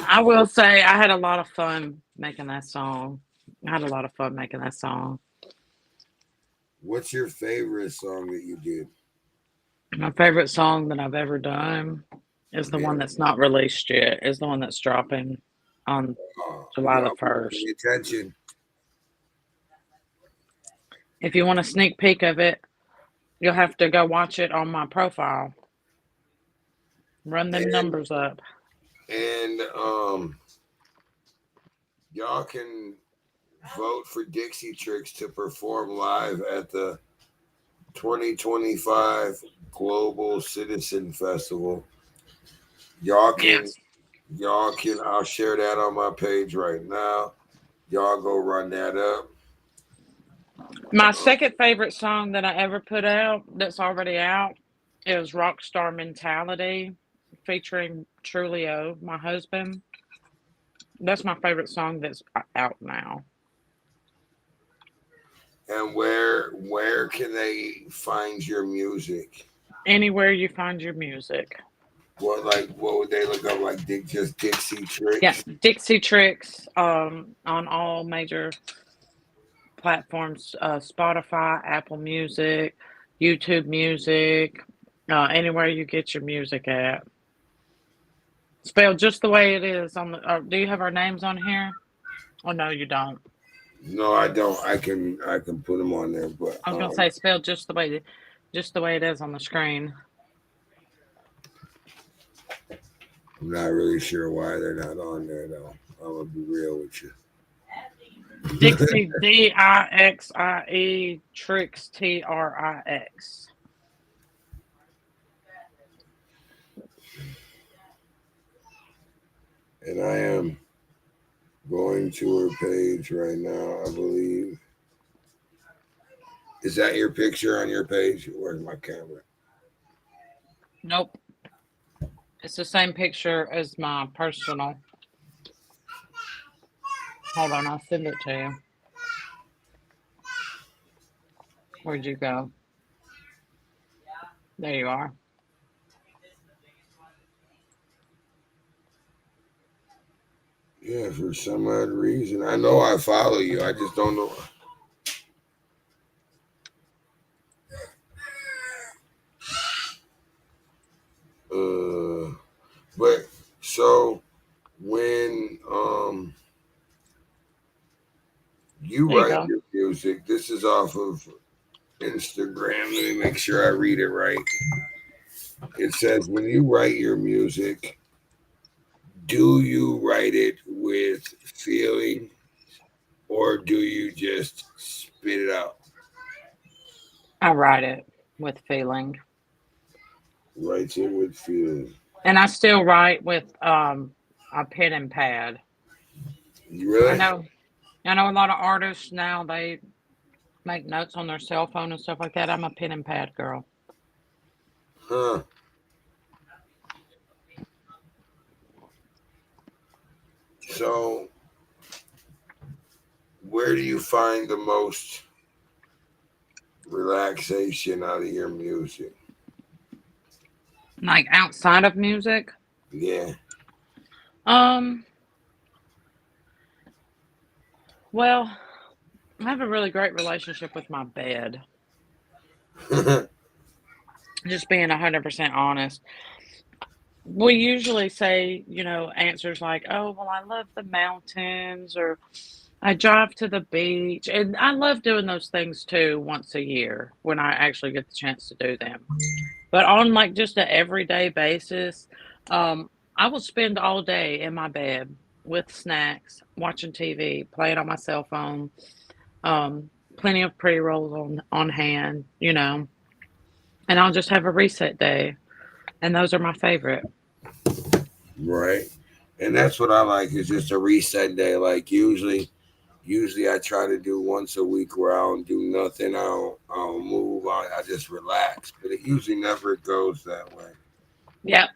I will say I had a lot of fun making that song. I had a lot of fun making that song. What's your favorite song that you did? My favorite song that I've ever done is the one that's not released yet. Is the one that's dropping on July the 1st. Pay attention. If you want a sneak peek of it, You'll have to go watch it on my profile. Run them And numbers up. and y'all can vote for Dixie Tricks to perform live at the 2025 Global Citizen Festival. Y'all can Yes. I'll share that on my page right now. Y'all go run that up. My second favorite song that I ever put out that's already out is Rockstar Mentality featuring Trulio, my husband. That's my favorite song that's out now. And where can they find your music? Anywhere you find your music. What would they look up like? Just Dixie Yeah, Tricks? Dixie Tricks on all major platforms, Spotify, Apple Music, YouTube Music, anywhere you get your music at. Spelled just the way it is on the. Do you have our names on here? Oh no, you don't. No, I don't. I can put them on there, but I was gonna say spelled just the way it is on the screen. I'm not really sure why they're not on there though. I'm gonna be real with you. Dixie Dixie Tricks Trix. And I am going to her page right now, I believe. Is that your picture on your page? Where's my camera? Nope, it's the same picture as my personal. Hold on, I'll send it to you. Where'd you go? There you are. Yeah, for some odd reason. I know I follow you. I just don't know. But so when you There you write go. your music, this is off of Instagram. Let me make sure I read it right. It says when you write your music, do you write it with feeling or do you just spit it out? I write it with feeling. Writes it with feeling. And I still write with a pen and pad. You I really? know I know a lot of artists now they make notes on their cell phone and stuff like that. I'm a pen and pad girl. Huh. So where do you find the most relaxation out of your music? Like outside of music. Yeah. Um well, I have a really great relationship with my bed. Just being 100% honest. We usually say, answers like, "Oh, well, I love the mountains," or "I drive to the beach." And I love doing those things too once a year when I actually get the chance to do them. But on like just an everyday basis, I will spend all day in my bed with snacks, watching TV, playing on my cell phone, plenty of pre rolls on hand, and I'll just have a reset day. And those are my favorite. Right. And that's what I like is just a reset day. Like usually I try to do once a week where I don't do nothing. I don't move. I just relax. But it usually never goes that way. Yep.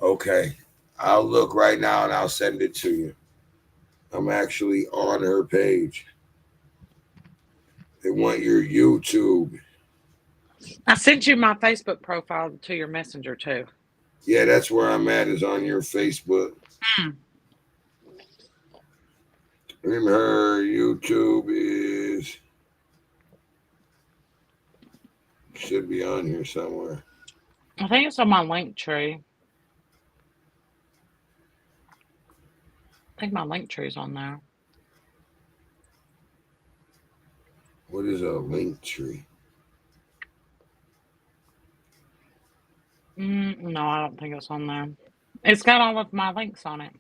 Okay. I'll look right now and I'll send it to you. I'm actually on her page. They want your YouTube. I sent you my Facebook profile to your messenger too. Yeah, that's where I'm at is on your Facebook. Mm. And her YouTube is should be on here somewhere. I think it's on my link tree. I think my link tree's on there. a link tree? No, I don't think it's on there. It's got all of my links on it.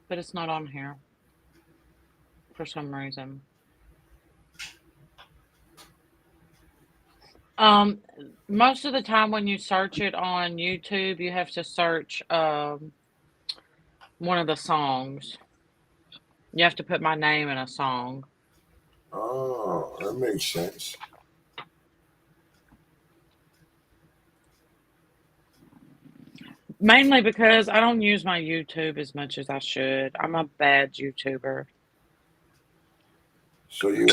But it's not on here for some reason. Most of the time when you search it on YouTube, you have to search one of the songs. You have to put my name in a song. Oh, that makes sense. Mainly because I don't use my YouTube as much as I should. I'm a bad YouTuber. So you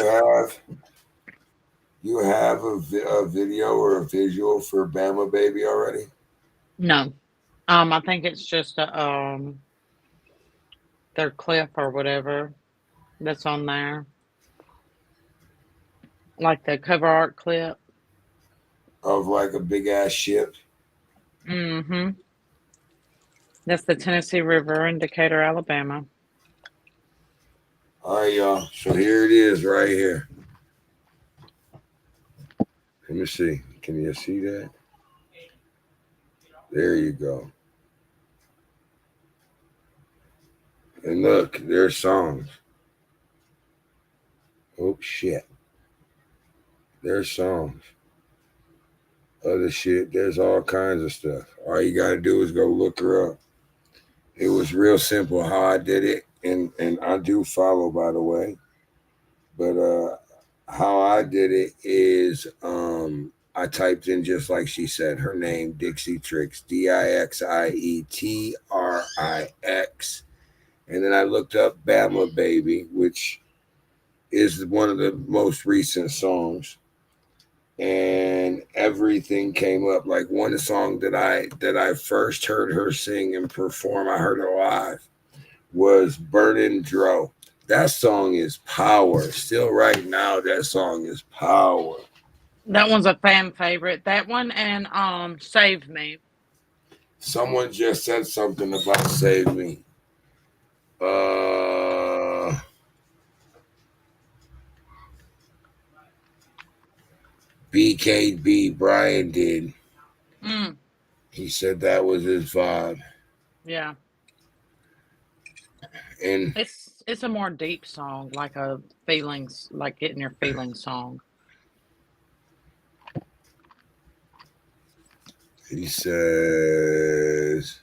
have a video or a visual for Bama Baby already? No. I think it's just their clip or whatever that's on there. Like the cover art clip. Of like a big ass ship? Mm-hmm. That's the Tennessee River in Decatur, Alabama. All right, y'all. So here it is right here. Let me see. Can you see that? There you go. And look, there's songs. Oh, shit. There's songs. Other shit. There's all kinds of stuff. All you got to do is go look her up. It was real simple how I did it. And I do follow, by the way. But how I did it is I typed in, just like she said, her name, Dixie Tricks, Dixietrix. And then I looked up Bama Baby, which is one of the most recent songs. And everything came up. Like one song that I first heard her sing and perform, I heard her live, was Burnin' Dro. That song is power. Still right now, that song is power. That one's a fan favorite. That one and Save Me. Someone just said something about Save Me. BKB Brian did. He said that was his vibe. Yeah. And it's a more deep song, like a feelings, like getting your feelings song. He says,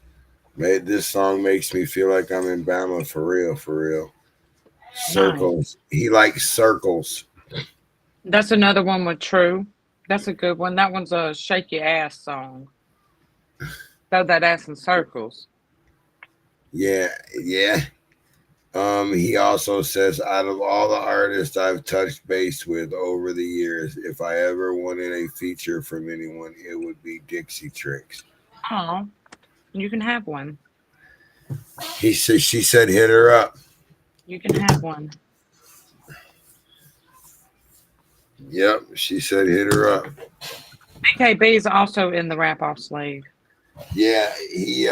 "Man, this song makes me feel like I'm in Bama for real, for real." Circles. Nice. He likes Circles. That's another one with True. That's a good one. That one's a shaky ass song. Throw that ass in circles. Yeah, yeah. He also says, out of all the artists I've touched base with over the years, if I ever wanted a feature from anyone, it would be Dixie Tricks. Oh, you can have one. She said, hit her up. You can have one. Yep, she said, hit her up. BKB is also in the Rap Off Slave. Yeah, he,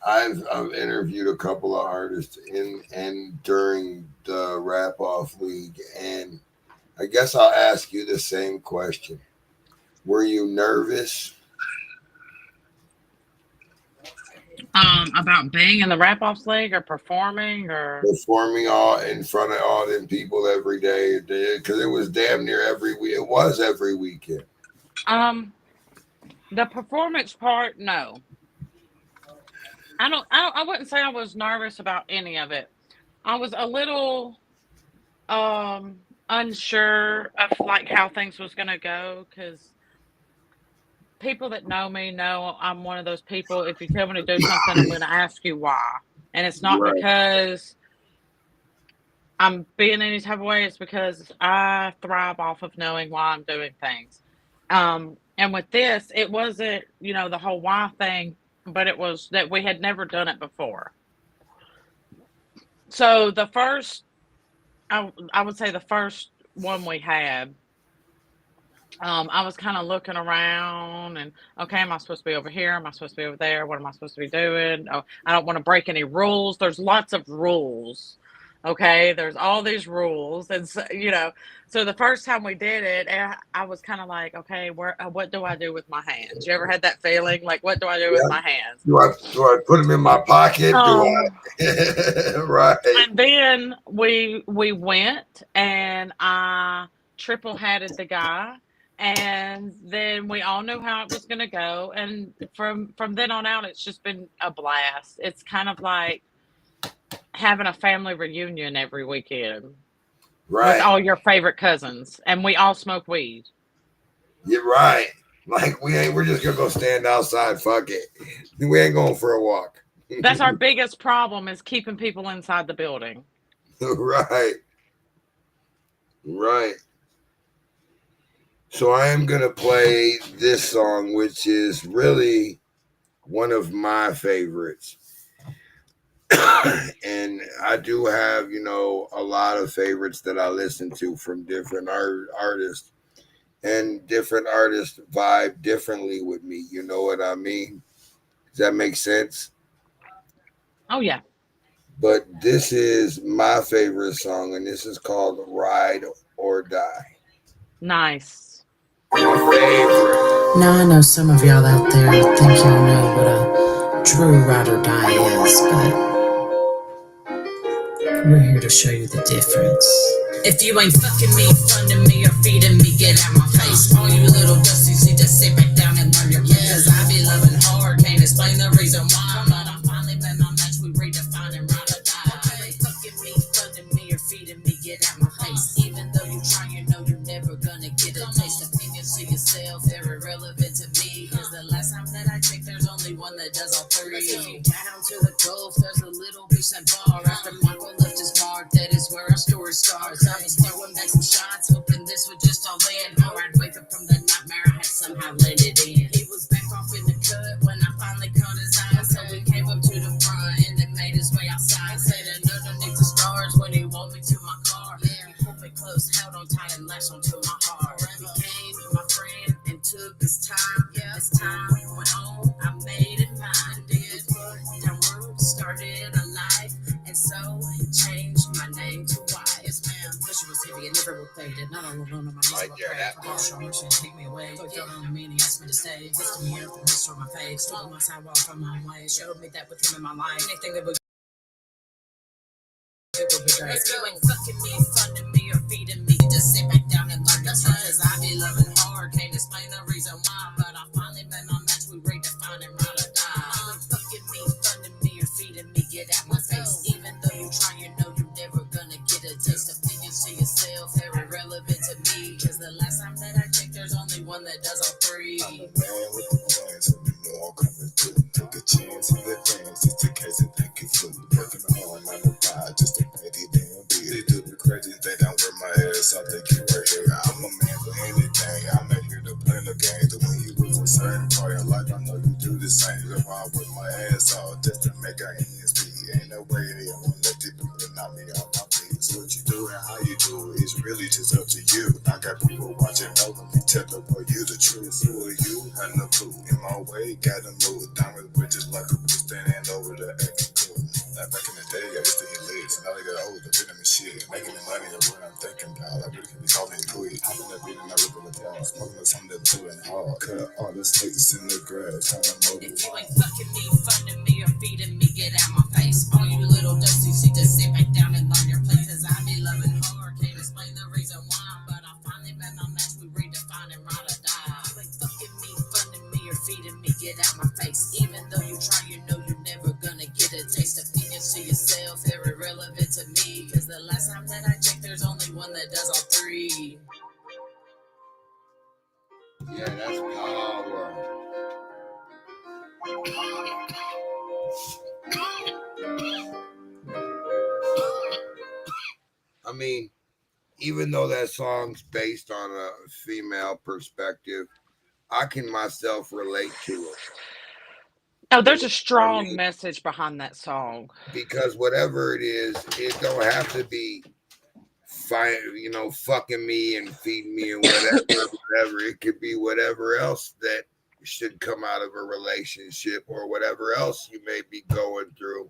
I've interviewed a couple of artists in and during the Rap Off League, and I guess I'll ask you the same question. Were you nervous? About being in the Rap Off League or performing all in front of all them people every day, because it was damn near every week. It was every weekend. The performance part, no. I wouldn't say I was nervous about any of it. I was a little unsure of like how things was gonna go, because people that know me know I'm one of those people. If you tell me to do something, I'm going to ask you why, and it's not because I'm being any type of way. It's because I thrive off of knowing why I'm doing things. And with this, it wasn't, the whole why thing, but it was that we had never done it before. So the first, I would say the first one we had, I was kind of looking around and okay, am I supposed to be over here? Am I supposed to be over there? What am I supposed to be doing? Oh, I don't want to break any rules. There's lots of rules. Okay, there's all these rules, and so, so the first time we did it, I was kind of like, okay, what do I do with my hands? You ever had that feeling? Like, what do I do with Yeah. my hands? Do I put them in my pocket? Do Um, I? Right. and then we went and I triple hatted the guy, and then we all knew how it was going to go, and from then on out it's just been a blast. It's kind of like having a family reunion every weekend with Right. all your favorite cousins, and we all smoke weed. You're right. Like we're just gonna go stand outside. Fuck it. We ain't going for a walk. That's our biggest problem, is keeping people inside the building. Right. Right. So I am gonna play this song, which is really one of my favorites. And I do have, a lot of favorites that I listen to from different artists, and different artists vibe differently with me. You know what I mean? Does that make sense? Oh yeah. But this is my favorite song, and this is called Ride or Die. Nice. My favorite. Now I know some of y'all out there think y'all know what a true ride or die is, but we're here to show you the difference. If you ain't fucking me, funding me, or feeding me, get out my face. All you little dusties need to sit back down and learn your place. Cause I be loving hard, can't explain the reason why. But I finally met my match, we redefining ride or die. If you ain't fucking me, funding me, or feeding me, get out my face. Even though you try, you know you're never gonna get a taste. Opinions to yourself, they're irrelevant to me. Cause the last time that I checked, there's only one that does all three. If you down to the Gulf, there's a little beach and bar. After Michael left his mark, that is where our story starts. I was throwing back some shots, hoping this would just all end. Or I'd wake up from the nightmare I had somehow landed in. He was back off in the cut when I finally caught his eye. So we came up to the front and then made his way outside. Said another Nick the stars when he walked me to my car. He pulled me close, held on tight and latched onto my heart. He became my friend and took his time. As time went on, I made it mine. Did put down roots, started a life, and so changed my name to Wise. Yes, ma'am. Pressure was heavy and never will fade. Not all alone on my knees. Right there, that part. Show mercy and take me away. Fucked out on me and he asked me to stay. Lifted me up and restored my faith. Stole my sidewalk from my way. Showed me that with him in my life. Anything that would if you ain't fucking me, funding me, or feeding me, just sit back down and learn your time. Cause I be loving hard, can't explain the reason why. But I finally met my match, we redefining ride or die. You ain't fucking me, funding me, or feeding me, get out my face. Even though you try, you know you're never gonna get a taste. Opinions to yourself, they're irrelevant to me. Cause the last time that I checked, there's only one that does all three. I'm a man with the plan, so you know I'm coming through. Take a chance in advance, just in case it think you flew. Working hard, 9 to 5, just to pay the damn bill. They do me crazy, they don't wear my ass out, they keep right here. I'm a man for anything, I'm not here to play no games. But when you lose a certain part of life, I know you do the same. That's why I work my ass off, just to make our ends meet. Ain't no way they won't let the people knock me off my feet. So what you do and how you do it, it's really just up to you. I got people watching over me, tell them, boy, you the truth. Who are you? Had no clue. In my way, gotta move. Diamond bridges like a bitch standing over the acting cool. Now back in the day, I used to hit lids. Now they got old, the venom and shit. Making the money of what I'm thinking about. I really can be calling quick. Hopping that beat and I rip it apart. Smoking on something that's blue and hard. Cut all the snakes in the grass. Trying to mold it. If you ain't fucking me, funding me, or feeding me, get out my face. All you little dusties need to sit back down and learn your place. Cause I be loving hard, can't explain the reason why. But I finally met my match, we redefining ride or die. You ain't fucking me, funding me, or feeding me, get out my face. Even though you try, you know you're never gonna get a taste. Opinions to yourself, they're irrelevant to me. Cause the last time that I checked, there's only one that does all three. Yeah, that's power. I mean, even though that song's based on a female perspective, I can myself relate to it. Oh, there's a strong message behind that song. Because whatever it is, it don't have to be fucking me and feeding me and whatever. It could be whatever else that should come out of a relationship or whatever else you may be going through.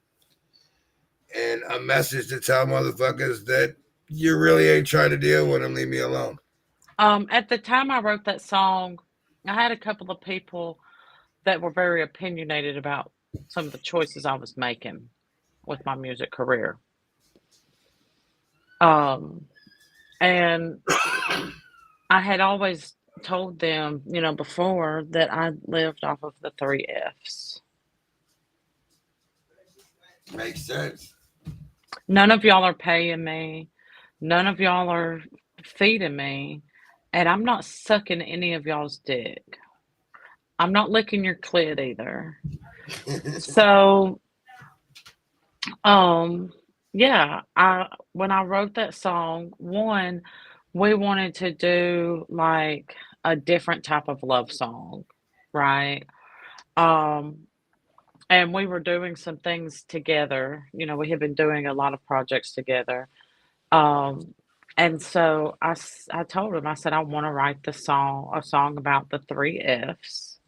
And a message to tell motherfuckers that you really ain't trying to deal with them. Leave me alone. At the time I wrote that song, I had a couple of people that were very opinionated about some of the choices I was making with my music career. And I had always told them, before that I lived off of the 3 F's. Makes sense. None of y'all are paying me. None of y'all are feeding me. And I'm not sucking any of y'all's dick. I'm not licking your clit either. So, yeah, when I wrote that song, one, we wanted to do like a different type of love song, right? And we were doing some things together. We had been doing a lot of projects together. And so I told him, I said, I want to write a song about the 3 F's.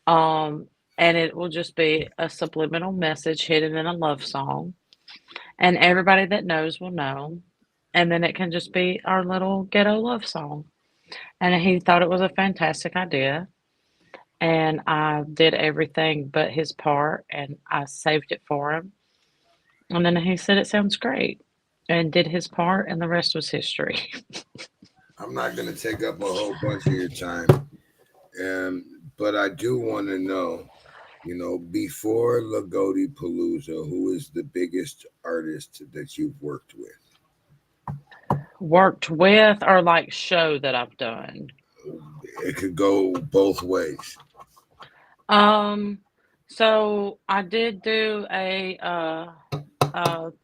And it will just be a subliminal message hidden in a love song. And everybody that knows will know. And then it can just be our little ghetto love song. And he thought it was a fantastic idea. And I did everything but his part, and I saved it for him. And then he said it sounds great and did his part, and the rest was history. I'm not going to take up a whole bunch of your time, but I do want to know, before Lagodi Palooza, who is the biggest artist that you've worked with? Worked with or like show that I've done? It could go both ways. So I did do a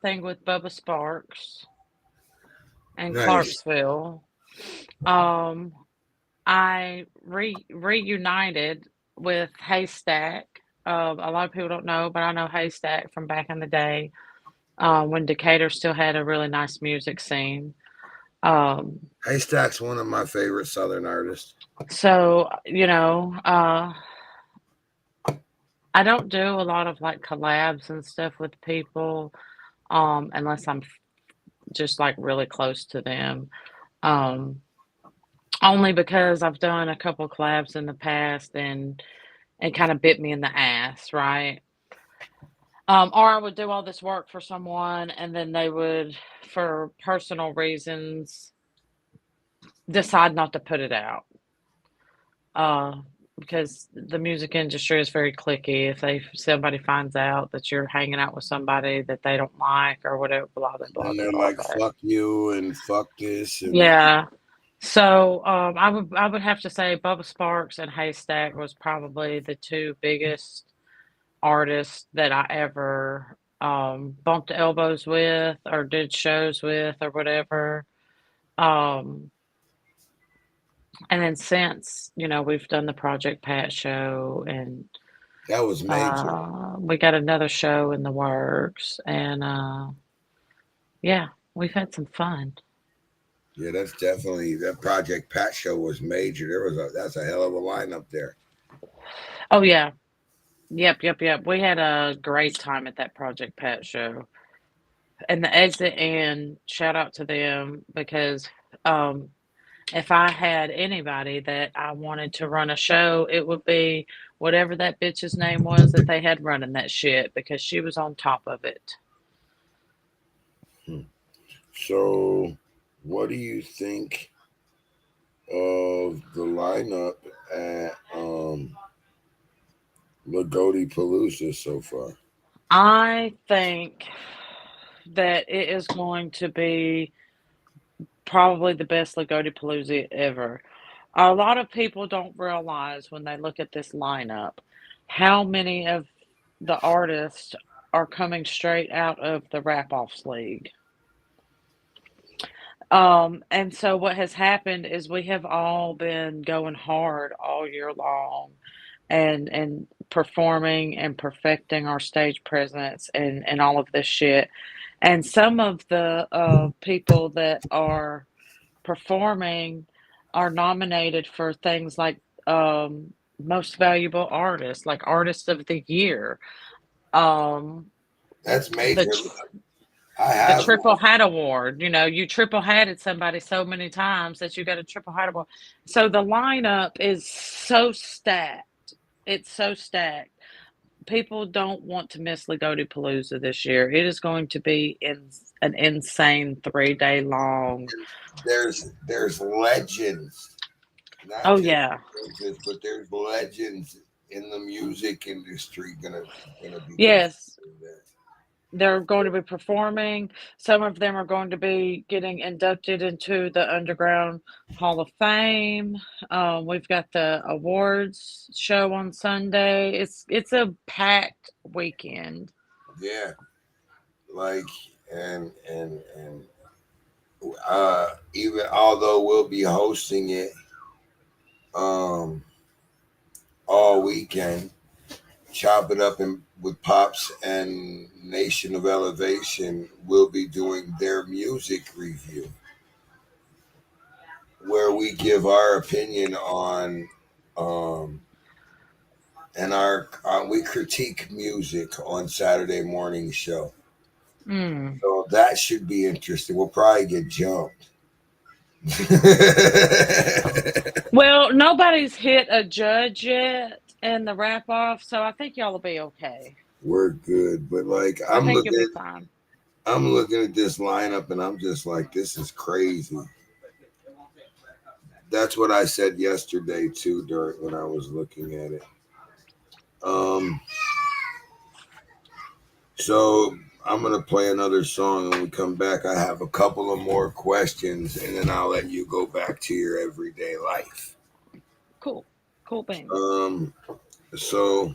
thing with Bubba Sparks in Nice. Clarksville. I reunited with Haystack. A lot of people don't know, but I know Haystack from back in the day, when Decatur still had a really nice music scene. Haystack's one of my favorite Southern artists. So, I don't do a lot of like collabs and stuff with people, unless I'm just like really close to them. Only because I've done a couple collabs in the past and it kind of bit me in the ass, right? Or I would do all this work for someone and then they would, for personal reasons, decide not to put it out. Because the music industry is very cliquey. If somebody finds out that you're hanging out with somebody that they don't like or whatever, blah blah blah. And they're blah, like, blah. fuck you and fuck this. And Yeah. So I would have to say Bubba Sparks and Haystack was probably the two biggest artists that I ever bumped elbows with or did shows with or whatever. And then since, we've done the Project Pat show and that was major. we got another show in the works and yeah, we've had some fun. Yeah, that's definitely, that Project Pat show was major. That's a hell of a lineup there. Oh yeah. Yep. We had a great time at that Project Pat show. And the Exit and shout out to them because if I had anybody that I wanted to run a show, it would be whatever that bitch's name was that they had running that shit because she was on top of it. So, what do you think of the lineup at Lagodi Palooza so far? I think that it is going to be probably the best Lagodi Palooza ever. A lot of people don't realize when they look at this lineup how many of the artists are coming straight out of the Rap-Offs League. And so what has happened is we have all been going hard all year long and performing and perfecting our stage presence and all of this shit. And some of the people that are performing are nominated for things like most valuable artist, like artist of the year. Um, That's the major. tr- I the have triple one. hat award. You know, you triple hatted somebody so many times that you got a triple hat award. So the lineup is so stacked. It's so stacked. People don't want to miss Lagodi Palooza this year. It is going to be an insane 3 day long. There's legends, not Oh just yeah, musicians, but there's legends in the music industry gonna be yes. performing there. They're going to be performing. Some of them are going to be getting inducted into the Underground Hall of Fame. We've got the awards show on Sunday. It's a packed weekend. Yeah, like and even although we'll be hosting it um all weekend, Chop It Up and with Pops and Nation of Elevation will be doing their music review, where we give our opinion on um and our we critique music on Saturday morning show. Mm. So that should be interesting. We'll probably get jumped. Well, nobody's hit a judge yet in the wrap off, so I think y'all will be okay. We're good, but like I think you'll be fine. I'm looking at this lineup and I'm just like, this is crazy. That's what I said yesterday too, during when I was looking at it. So I'm gonna play another song and when we come back. I have a couple of more questions and then I'll let you go back to your everyday life. Cool. Cool beans. So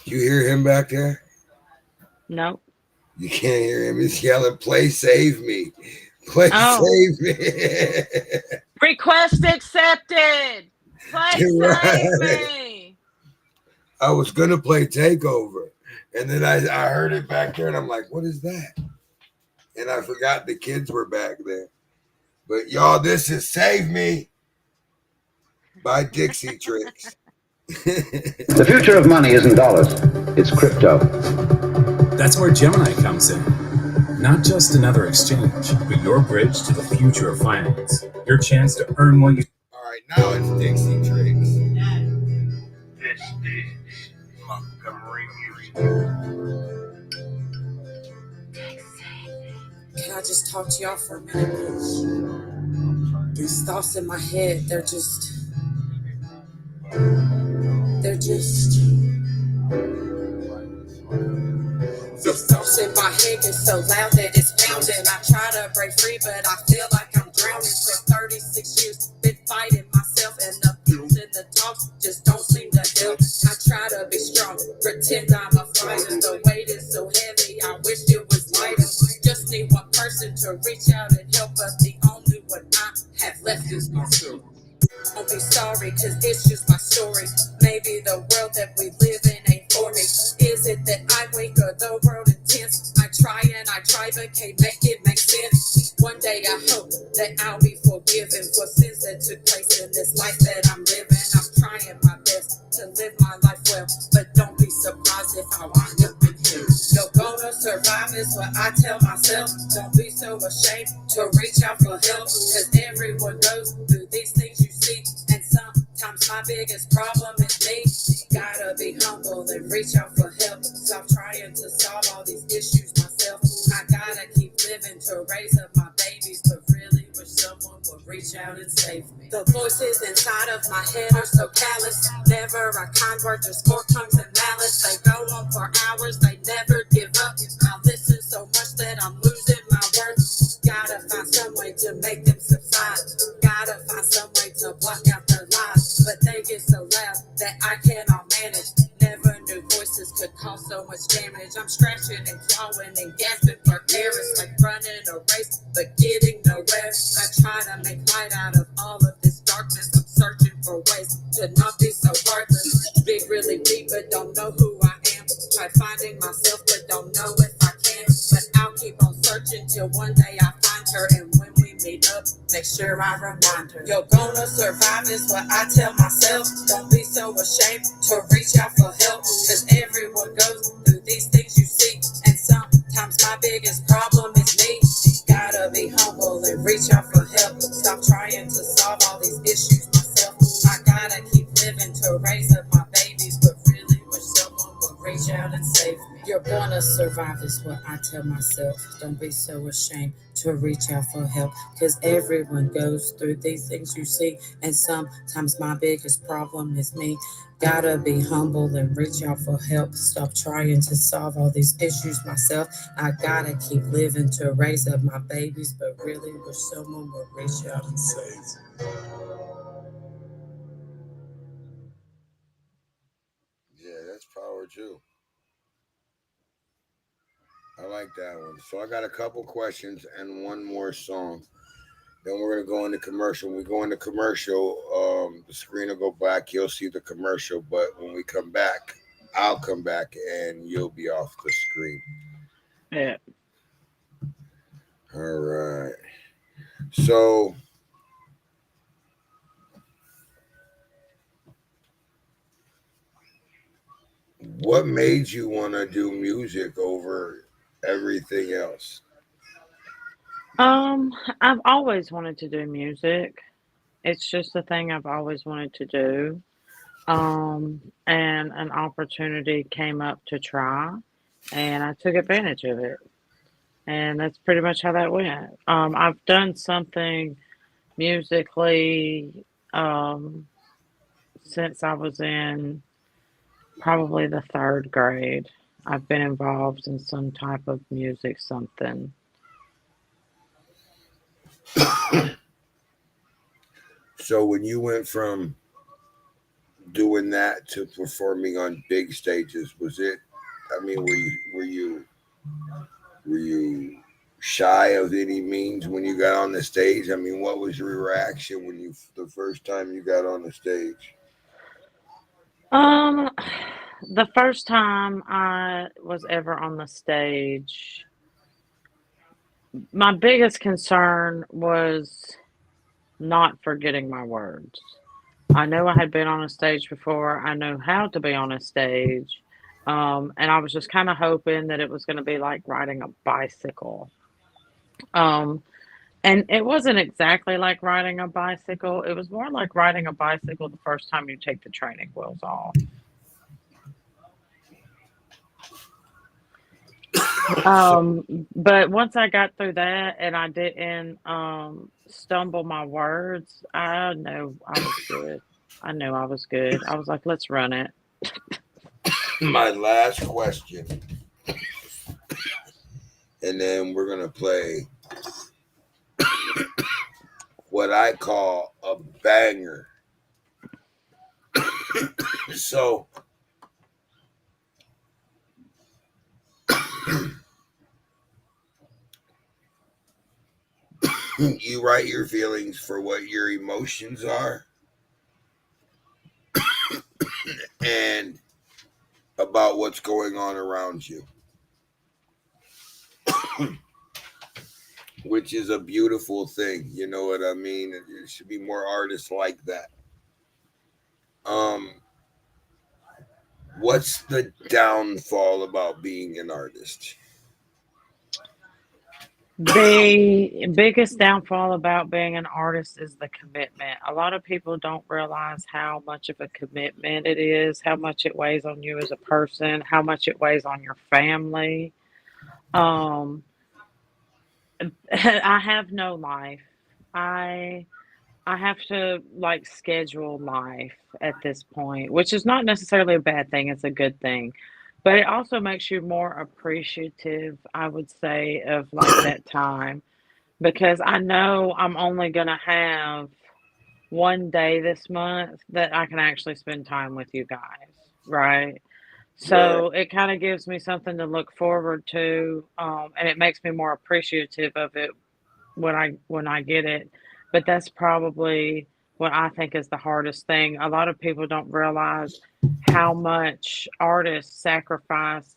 you hear him back there? Nope. You can't hear him. He's yelling, "Play Save Me. Play Save Me." Request accepted. Play Save Me. I was going to play Takeover. And then I heard it back there and I'm like, what is that? And I forgot the kids were back there. But y'all, this is Save Me by Dixie Tricks. The future of money isn't dollars, it's crypto. That's where Gemini comes in. Not just another exchange, but your bridge to the future of finance. Your chance to earn what you... All right, now it's Dixie Tricks. This is Montgomery Music. Can I just talk to y'all for a minute, please? These thoughts in my head, they're just... These thoughts in my head get so loud that it's pounding. I try to break free, but I feel like I'm drowning. For 36 years, been fighting myself, and the pills and the talks just don't seem to help. I try to be strong, pretend I'm a fighter. The weight is so heavy, I wish it was lighter. Just need one person to reach out and help us. The only one I have left is myself. Don't be sorry, cause it's just my story. Maybe the world that we live in ain't for me. Is it that I'm weak or the world intense? I try and I try but can't make it make sense. One day I hope that I'll be forgiven for sins that took place in this life that I'm living. I'm trying my best to live my life well, but don't be surprised if I wind up in hell. You're gonna survive is what I tell myself. Don't be so ashamed to reach out for help, cause everyone goes through these things you see, and sometimes my biggest problem is me. Gotta be humble and reach out for help. Stop trying to solve all these issues myself. I gotta keep living to raise up my babies, but really wish someone would reach out and save me. The voices inside of my head are so callous. Never a kind word, just forked tongues and malice. They go on for hours, they never give up. I listen so much that I'm losing my words. Gotta find some way to make them subside. Gotta find some way to block out their lies. But they get so loud that I cannot manage. Never knew voices could cause so much damage. I'm scratching and clawing and gasping for air. It's like running a race, but getting nowhere. I try to make light out of all of this darkness. I'm searching for ways to not be so heartless. Big, really deep, but till one day I find her, and when we meet up, make sure I remind her. You're gonna survive is what I tell myself. Don't be so ashamed to reach out for help, cause everyone goes through these things you see, and sometimes my biggest problem is me. Gotta be humble and reach out for help. Stop trying to solve all these issues myself. I gotta keep living to raise up my babies, but really wish someone would reach out and save me. You're gonna survive is what I tell myself. Don't be so ashamed to reach out for help, cause everyone goes through these things you see, and sometimes my biggest problem is me. Gotta be humble and reach out for help. Stop trying to solve all these issues myself. I gotta keep living to raise up my babies, but really wish someone would reach out and save me. Yeah, that's power too. I like that one. So I got a couple questions and one more song. Then we're gonna go into commercial. When we go into commercial, the screen will go black. You'll see the commercial, but when we come back, I'll come back and you'll be off the screen. Yeah. All right. So what made you want to do music over everything else? I've always wanted to do music. It's just a thing I've always wanted to do. And an opportunity came up to try, and I took advantage of it. And that's pretty much how that went. I've done something musically since I was in probably the third grade. I've been involved in some type of music something. So when you went from doing that to performing on big stages, was it? I mean, were you shy of any means when you got on the stage? I mean, what was your reaction when you the first time you got on the stage? Um, the first time I was ever on the stage, my biggest concern was not forgetting my words. I know I had been on a stage before. I know how to be on a stage. And I was just kind of hoping that it was going to be like riding a bicycle. Um, and it wasn't exactly like riding a bicycle. It was more like riding a bicycle the first time you take the training wheels off. But once I got through that and I didn't stumble my words, I know I was good. I knew I was good. I was like, let's run it. My last question, and then we're gonna play what I call a banger. So you write your feelings for what your emotions are and about what's going on around you, which is a beautiful thing. You know what I mean? There should be more artists like that. Um, what's the downfall about being an artist? The biggest downfall about being an artist is the commitment. A lot of people don't realize how much of a commitment it is, how much it weighs on you as a person, how much it weighs on your family. Um, I have no life. I I have to like schedule life at this point, which is not necessarily a bad thing, it's a good thing. But it also makes you more appreciative, I would say, of like that time because I know I'm only going to have one day this month that I can actually spend time with you guys, right? Right. So it kind of gives me something to look forward to, and it makes me more appreciative of it when I get it. But that's probably what I think is the hardest thing. A lot of people don't realize how much artists sacrifice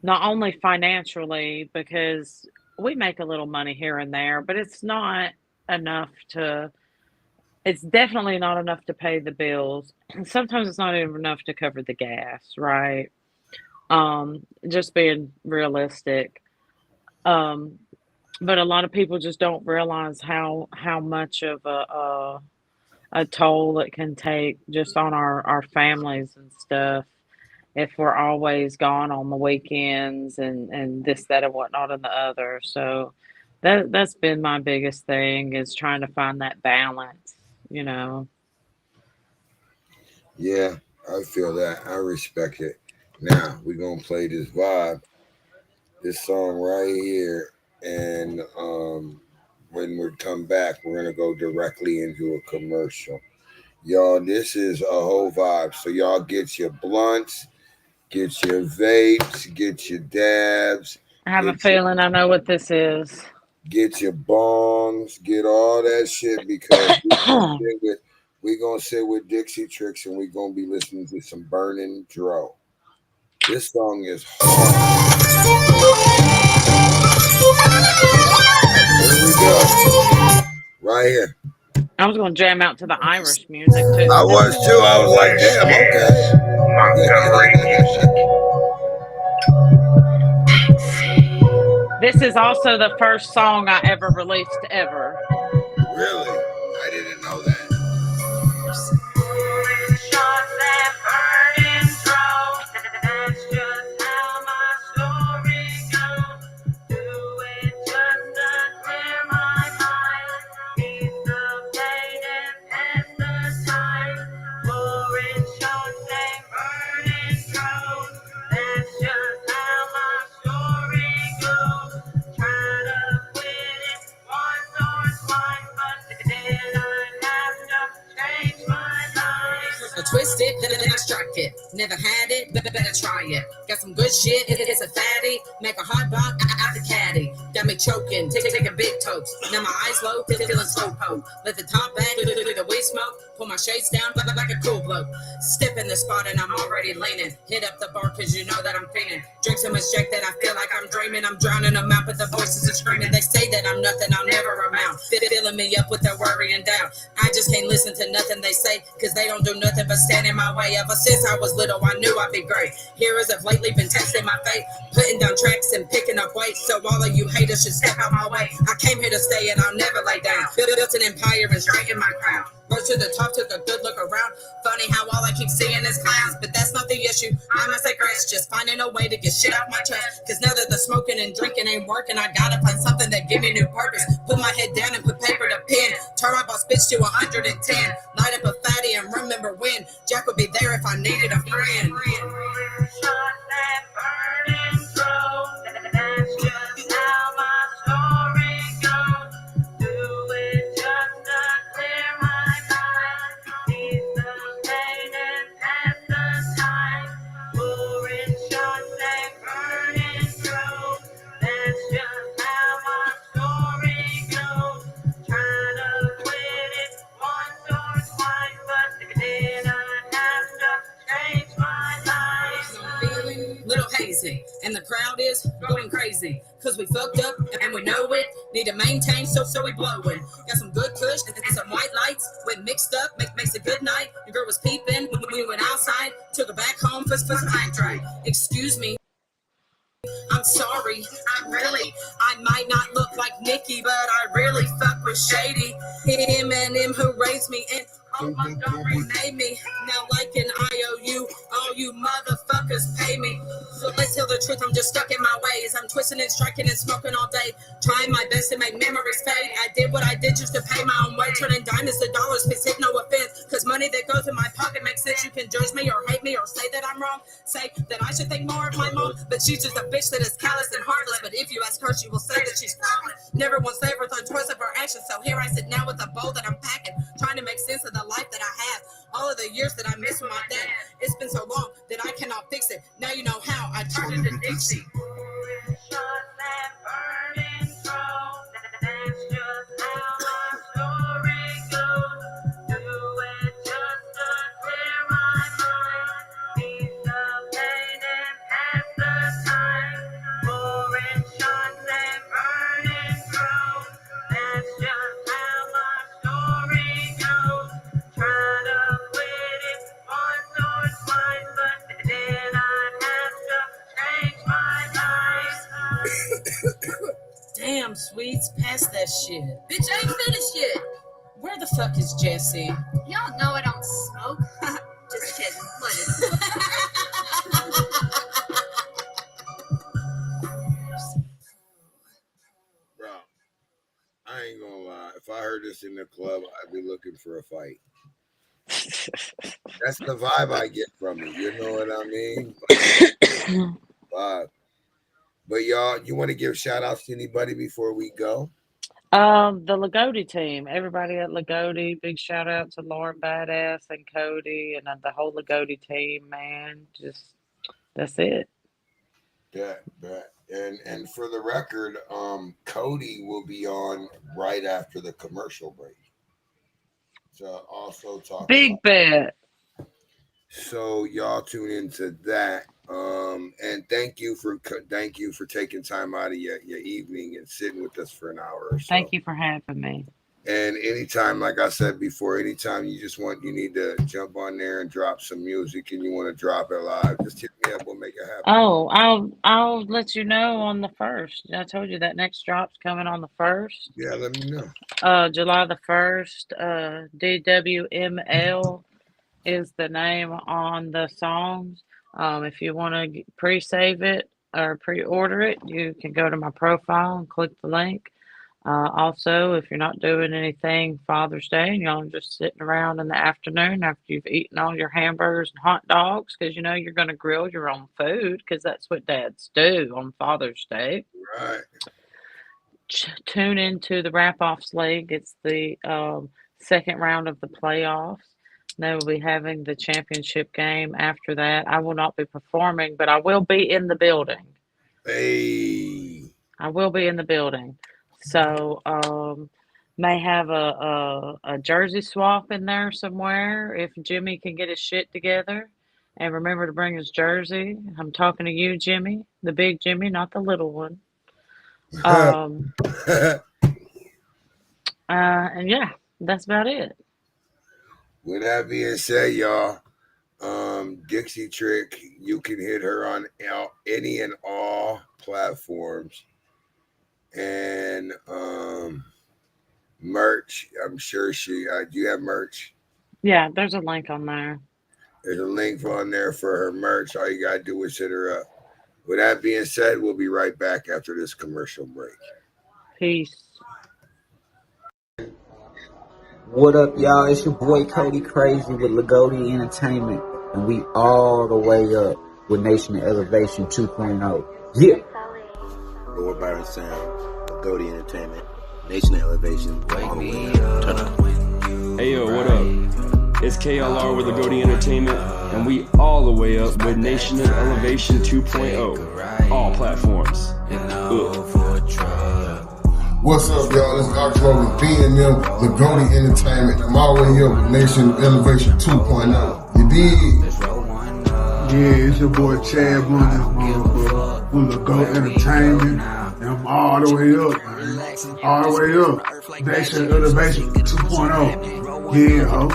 not only financially because we make a little money here and there, but it's not enough to. It's definitely not enough to pay the bills. Sometimes it's not even enough to cover the gas, right? Just being realistic. Um, but a lot of people just don't realize how much of a toll it can take just on our families and stuff if we're always gone on the weekends and this, that, and whatnot and the other. So that's been my biggest thing is trying to find that balance, you know. Yeah, I feel that. I respect it. Now we're gonna play this vibe, this song right here, and when we come back, we're gonna go directly into a commercial. Y'all, this is a whole vibe. So y'all get your blunts, get your vapes, get your dabs, I have a get your feeling I know what this is. get your bongs, get all that shit because we gonna sit with Dixie Tricks and we gonna be listening to some Burning Dro. This song is hard. Here we go. Right here. I was going to jam out to the Irish music too. I was too. I was like, damn, okay. This is also the first song I ever released ever. Really? I didn't know that. Twisted, then I strike it. Never had it, but better try it. Got some good shit, it's a fatty. Make a hot dog out the caddy. Got me choking, take a big toast. Now my eyes low, feeling slow poke. Let the top back, the weed smoke. Pull my shades down, like a cool bloke. Step in the spot and I'm already leaning. Hit up the bar cause you know that I'm feeling. Drink so much Jack that I feel like I'm dreaming. I'm drowning them out, but the voices are screaming. They say that I'm nothing, I'll never amount. Filling me up with their worry and doubt. I just can't listen to nothing they say cause they don't do nothing but stand in my way. Ever since I was little, I knew I'd be great. Heroes have lately been testing my faith, putting down tracks and picking up weight. So all of you haters should step out my way. I came here to stay and I'll never lay down. Built an empire and straightened my crown. Rose to the top, took a good look around. Funny how all I keep seeing is clowns, but that's not the issue. I'm a cigarette, just finding a way to get shit off my chest. Cause now that the smoking and drinking ain't working, I gotta find something that give me new purpose. Put my head down and put paper to pen. Turn my boss bitch to 110. Light up a fatty and remember when Jack would be there if I needed a friend. That's just how my story goes. Do it just to clear my mind. Need some pain and pass the time. Pouring shots and burning through. That's just how my story goes. Try to quit it once or twice, but then I have to change my life. I'm feeling a little hazy, and the crowd is going crazy. Cause we fucked up and we know it. Need to maintain, so we blowing. Got some good kush and some white lights. Went mixed up, makes a good night. The girl was peeping when we went outside. Took her back home for some act right. Excuse me, I'm sorry, I might not look like Nikki, but I really fuck with Shady. Him and him who raised me and Montgomery made me. Now like an IOU, all you motherfuckers pay me. So let's tell the truth, I'm just stuck in my ways. I'm twisting and striking and smoking all day. Trying my best to make memories fade. I did what I did just to pay my own way. Turning diamonds to dollars, piss hit, no offense. Cause money that goes in my pocket makes sense. You can judge me or hate me or say that I'm wrong. Say that I should think more of my mom. But she's just a bitch that is callous and heartless. But if you ask her, she will say that she's flawless. Never once save her, thought twice of her actions. So here I sit now with a bowl that I'm packing. Trying to make sense of the life that I have. All of the years that I missed with my dad. It's been so long that I cannot fix it. Now you know how I turned into Dixie. That's just how my story goes. Do it just to clear my mind. Need some pain and pass the time. Pouring shots and burning. that shit. Bitch, I ain't finished yet. Where the fuck is Jesse? Y'all know I don't smoke. Just kidding. What? Bro, I ain't gonna lie. If I heard this in the club, I'd be looking for a fight. That's the vibe I get from it. You know what I mean? Vibe. But y'all, you want to give shout outs to anybody before we go? The Lagodi team, everybody at Lagodi, big shout out to Lauren Badass and Cody and the whole Lagodi team, man. Just that's it. Bet. And for the record, Cody will be on right after the commercial break to also talk Big about bet. So y'all tune into that. And thank you for taking time out of your evening and sitting with us for an hour or so. Thank you for having me. And anytime, like I said before, anytime you need to jump on there and drop some music and you want to drop it live, just hit me up. We'll make it happen. Oh, I'll let you know on the 1st. I told you that next drop's coming on the 1st. Yeah, let me know. July the 1st. DWML is the name on the songs. If you want to pre-save it or pre-order it, you can go to my profile and click the link. Also, if you're not doing anything Father's Day and y'all are just sitting around in the afternoon after you've eaten all your hamburgers and hot dogs, because you know you're going to grill your own food, because that's what dads do on Father's Day. Right. Tune into the Wrap-Offs League. It's the second round of the playoffs. They will be having the championship game after that. I will not be performing, but I will be in the building. Hey. I will be in the building. So, may have a jersey swap in there somewhere if Jimmy can get his shit together. And remember to bring his jersey. I'm talking to you, Jimmy, the big Jimmy, not the little one. And yeah, that's about it. With that being said, y'all, Dixie Trick, you can hit her on any and all platforms. And merch, I'm sure do you have merch? Yeah, there's a link on there. There's a link on there for her merch. All you gotta do is hit her up. With that being said, we'll be right back after this commercial break. Peace. What up, y'all? It's your boy Cody Crazy with Lagodi Entertainment, and we all the way up with Nation of Elevation 2.0. Yeah. Lord Byron Sound, Lagodi Entertainment, Nation of Elevation, all the way up. Turn up. Hey yo, what up? It's KLR with Lagodi Entertainment, and we all the way up with Nation of Elevation 2.0, all platforms. What's up, y'all? It's October with B&M, Lagodi Entertainment. I'm all the way here with Nation Elevation 2.0. You dig? Yeah, it's your boy Chad Blunt, motherfucker, with Lagodi Entertainment. And I'm all the way up, man. All the way up. Nation Elevation 2.0. Yeah, ho.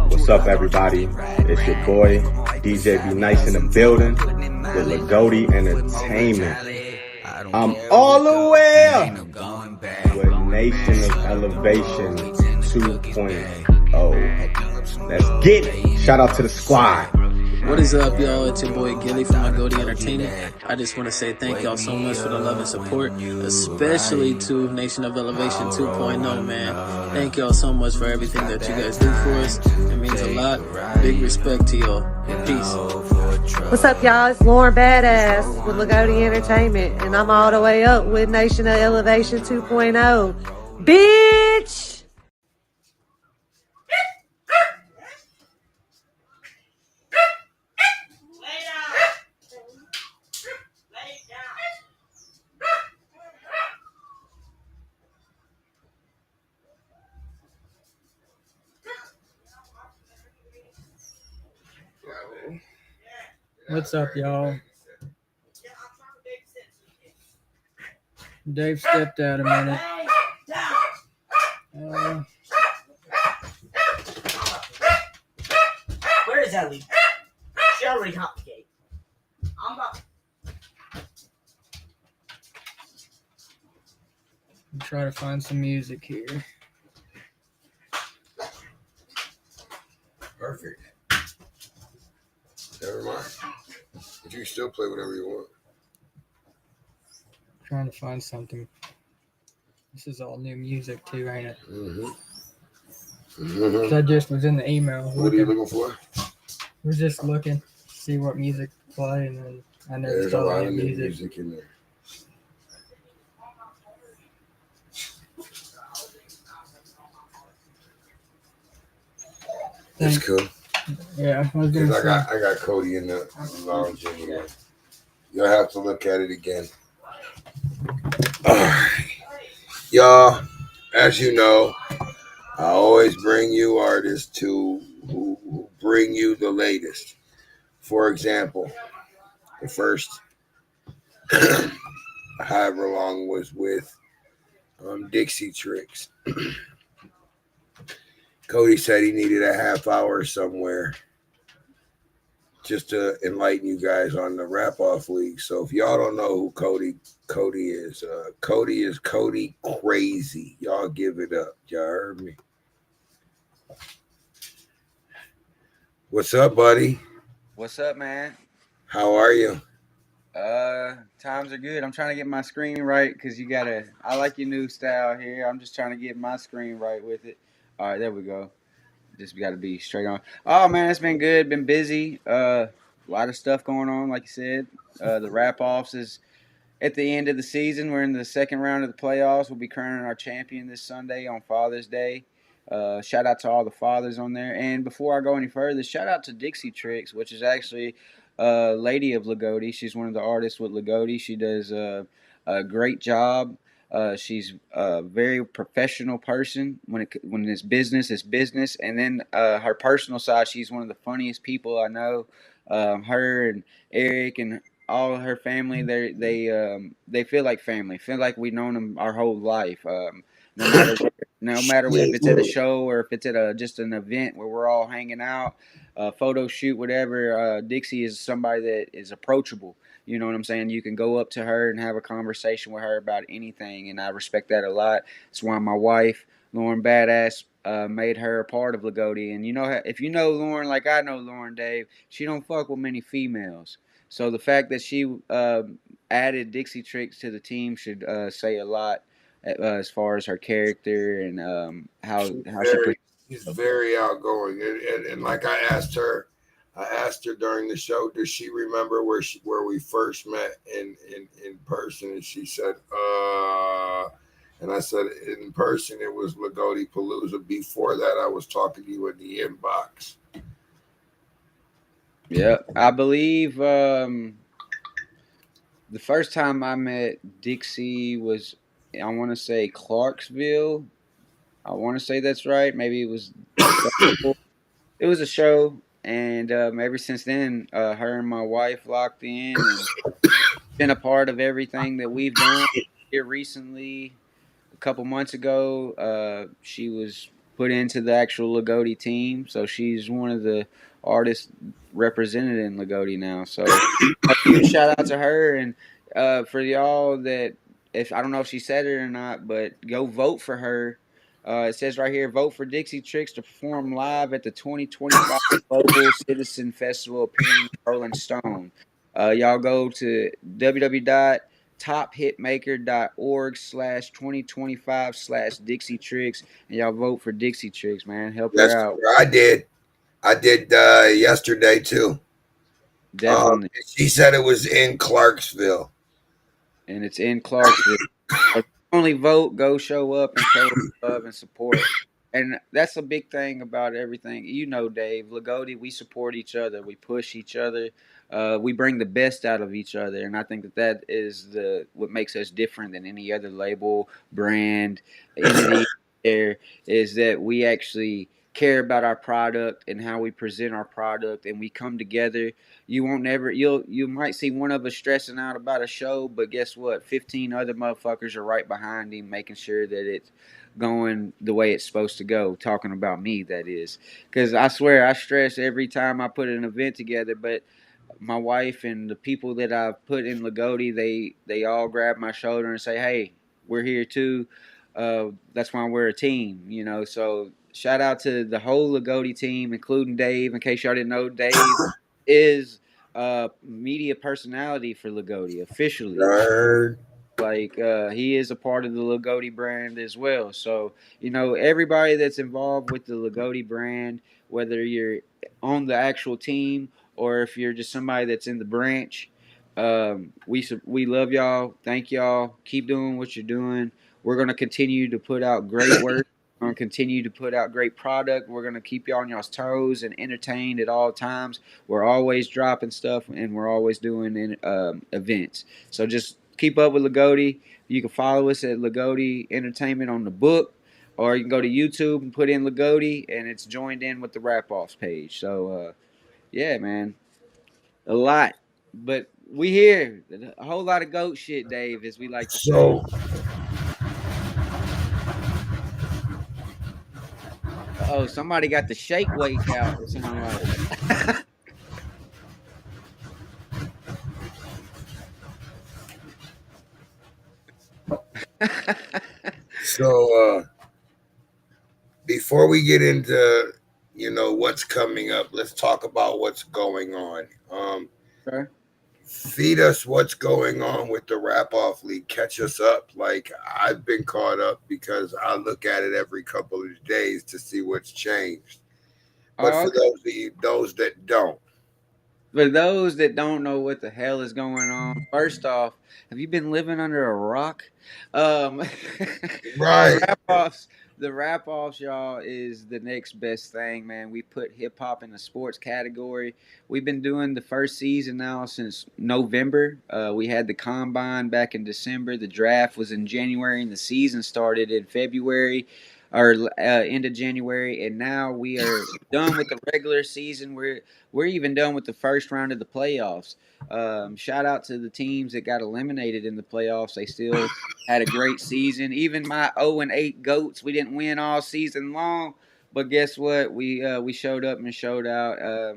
What's up, everybody? It's your boy, DJ Be Nice in the building with Lagodi Entertainment. I'm all the way up with Nation of Elevation 2.0. Let's get it. Shout out to the squad. What is up, y'all? It's your boy Gilly from Lagodi Entertainment. I just want to say thank y'all so much for the love and support, especially to Nation of Elevation 2.0, man. Thank y'all so much for everything that you guys do for us. It means a lot. Big respect to y'all. Peace. What's up, y'all? It's Lauren Badass with Lagodi Entertainment, and I'm all the way up with Nation of Elevation 2.0. Bitch! What's up, y'all? Dave stepped out a minute. Where is Ellie? She already hopped the gate. try to find some music here. Perfect. Never mind. But you can still play whatever you want. Trying to find something. This is all new music too, ain't it? Mm-hmm. 'Cause I just was in the email. What are you looking for? We're just looking, see what music to play, and then I never There's a saw lot any of new music. music in there. It's cool. Yeah, I was gonna Because say. I got Cody in the lounge in here. You'll have to look at it again. All right. Y'all, as you know, I always bring you artists who bring you the latest. For example, the first however long was with Dixie Tricks. Cody said he needed a half hour somewhere just to enlighten you guys on the Rap Off League. So if y'all don't know who Cody is Cody Crazy. Y'all give it up. Y'all heard me. What's up, buddy? What's up, man? How are you? Times are good. I'm trying to get my screen right because I like your new style here. I'm just trying to get my screen right with it. All right, there we go. Just got to be straight on. Oh man, it's been good. Been busy. A lot of stuff going on, like you said. The wrap offs is at the end of the season. We're in the second round of the playoffs. We'll be crowning our champion this Sunday on Father's Day. Shout out to all the fathers on there. And before I go any further, shout out to Dixie Tricks, which is actually a lady of Lagodi. She's one of the artists with Lagodi. She does a great job. She's a very professional person. When it's business, it's business. And then her personal side, she's one of the funniest people I know. Her and Eric and all her family, they feel like family. Feel like we've known them our whole life. No matter if it's at a show or if it's at just an event where we're all hanging out, photo shoot, whatever. Dixie is somebody that is approachable. You know what I'm saying? You can go up to her and have a conversation with her about anything, and I respect that a lot. It's why my wife, Lauren Badass, made her a part of Lagodi. And if you know Lauren like I know Lauren, Dave, she don't fuck with many females. So the fact that she added Dixie Tricks to the team should say a lot as far as her character and how she. He's very outgoing, and like I asked her during the show, does she remember where we first met in person? And she said, and I said, in person, it was Lagodi Palooza. Before that, I was talking to you in the inbox. Yeah, I believe the first time I met Dixie was, I want to say Clarksville. I want to say that's right. Maybe it was it was a show, and ever since then, her and my wife locked in and been a part of everything that we've done here recently. A couple months ago, she was put into the actual Lagodi team, so she's one of the artists represented in Lagodi now. So a huge shout out to her, and for y'all that, if I don't know if she said it or not, but go vote for her. It says right here, vote for Dixie Tricks to perform live at the 2025 Global Citizen Festival appearing with Rolling Stone. Y'all go to www.tophitmaker.org/2025/Dixie Tricks, and y'all vote for Dixie Tricks, man. Help her Yes, out. I did yesterday too. Definitely. She said it was in Clarksville. And it's in Clarksville. Only vote, go show up and show love and support. And that's a big thing about everything. You know, Dave, Lagodi, we support each other. We push each other. We bring the best out of each other. And I think that is what makes us different than any other label, brand, entity there, is that we actually care about our product and how we present our product, and we come together. You might see one of us stressing out about a show, but guess what? 15 other motherfuckers are right behind him, making sure that it's going the way it's supposed to go. Talking about me, that is, because I swear I stress every time I put an event together, but my wife and the people that I've put in Lagodi, they all grab my shoulder and say, "Hey, we're here too. That's why we're a team, you know. So shout out to the whole Lagodi team, including Dave. In case y'all didn't know, Dave is media personality for Lagodi officially. Nerd. Like he is a part of the Lagodi brand as well. So you know everybody that's involved with the Lagodi brand, whether you're on the actual team or if you're just somebody that's in the branch, we love y'all. Thank y'all. Keep doing what you're doing. We're gonna continue to put out great work. We're gonna continue to put out great product. We're gonna keep y'all on y'all's toes and entertained at all times. We're always dropping stuff and we're always doing events. So just keep up with Lagodi. You can follow us at Lagodi Entertainment on the book, or you can go to YouTube and put in Lagodi, and it's joined in with the Rap Offs page. So, yeah, man, a lot. But we here. A whole lot of goat shit, Dave, as we like to say. So, Oh, somebody got the shake weight out, it sound like. so before we get into what's coming up, let's talk about what's going on. Okay. Feed us what's going on with the Rap Off League. Catch us up. Like, I've been caught up because I look at it every couple of days to see what's changed. But Oh, for okay. those that don't, For those that don't know what the hell is going on, first off, have you been living under a rock? Um, the right? rap offs, the rap offs, y'all, is the next best thing, man. We put hip hop in the sports category. We've been doing the first season now since November. We had the combine back in December. The draft was in January, and the season started in February or end of January. And now we are done with the regular season. We're even done with the first round of the playoffs. Shout out to the teams that got eliminated in the playoffs. They still had a great season. Even my 0-8 goats, we didn't win all season long, but guess what? We showed up and showed out.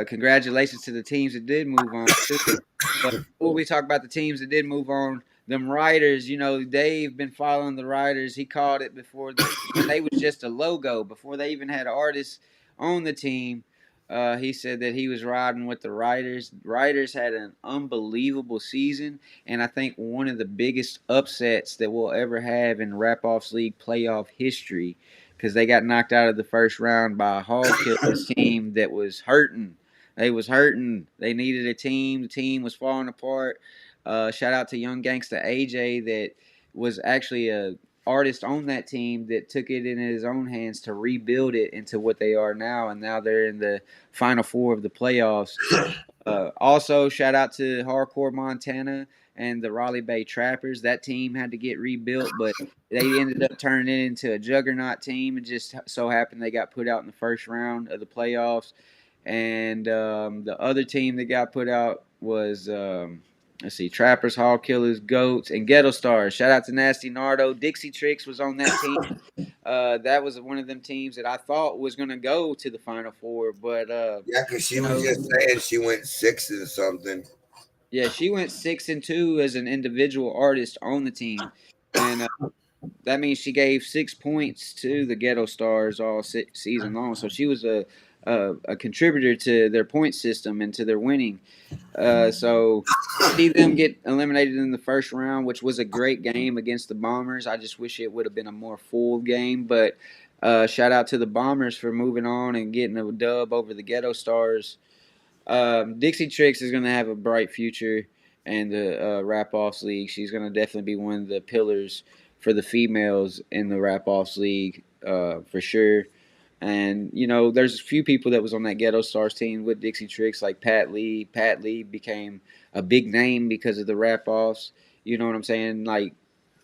Congratulations to the teams that did move on too. But before we talk about the teams that did move on, them writers, you know, Dave been following the writers. He called it before when they was just a logo, before they even had artists on the team. He said that he was riding with the writers. Writers had an unbelievable season, and I think one of the biggest upsets that we'll ever have in Rap Offs League playoff history, because they got knocked out of the first round by a Hog Killers team that was hurting. They was hurting. They needed a team. The team was falling apart. Shout out to Young Gangsta AJ that was actually a artist on that team that took it in his own hands to rebuild it into what they are now, and now they're in the final four of the playoffs. Also, shout out to Hardcore Montana and the Raleigh Bay Trappers. That team had to get rebuilt, but they ended up turning it into a juggernaut team. It just so happened they got put out in the first round of the playoffs. And the other team that got put out was let's see, Trappers, Hall Killers, Goats, and Ghetto Stars. Shout out to Nasty Nardo. Dixie Tricks was on that team. That was one of them teams that I thought was going to go to the Final Four, but Yeah, because she you was know, just saying she went 6 or something. yeah, she went 6-2 as an individual artist on the team, and that means she gave 6 points to the Ghetto Stars all season long. So she was a contributor to their point system and to their winning. So to see them get eliminated in the first round, which was a great game against the Bombers, I just wish it would have been a more full game. But shout out to the Bombers for moving on and getting a dub over the Ghetto Stars. Dixie Tricks is going to have a bright future in the Rap Offs League. She's going to definitely be one of the pillars for the females in the Rap Offs League for sure. And you know, there's a few people that was on that Ghetto Stars team with Dixie Tricks, like Pat Lee. Pat Lee became a big name because of the Rap Offs. You know what I'm saying? Like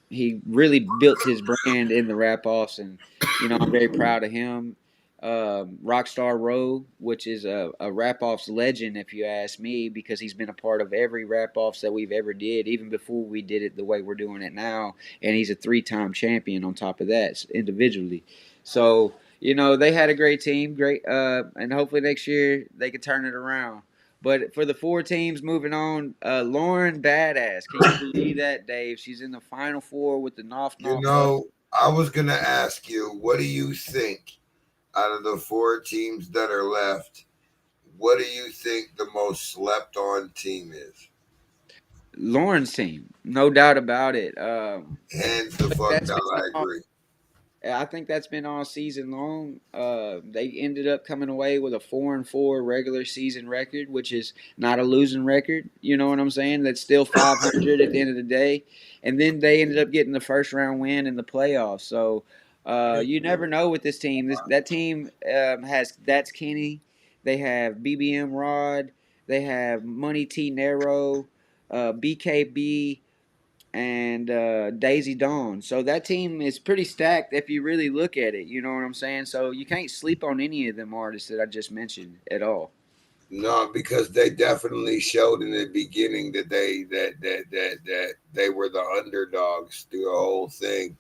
he really built his brand in the rap offs, and you know I'm very proud of him. Rockstar Row, which is a rap offs legend, if you ask me, because he's been a part of every rap offs that we've ever did, even before we did it the way we're doing it now. And he's a 3-time champion on top of that individually. So you know they had a great team, great, and hopefully next year they can turn it around. But for the four teams moving on, Lauren Badass. Can you believe that, Dave? She's in the final four with the North You North Hustlers. know, I was gonna ask you, what do you think out of the four teams that are left? What do you think the most slept on team is? Lauren's team, no doubt about it. Hands the fuck That's down, been I agree. I think that's been all season long. They ended up coming away with a 4-4 regular season record, which is not a losing record. You know what I'm saying? That's still 500 at the end of the day. And then they ended up getting the first round win in the playoffs. So you never know with this team. That team has that's Kenny. They have BBM Rod. They have Money T Nero, BKB, and Daisy Dawn. So that team is pretty stacked if you really look at it. You know what I'm saying? So you can't sleep on any of them artists that I just mentioned at all. No, because they definitely showed in the beginning that that they were the underdogs through the whole thing,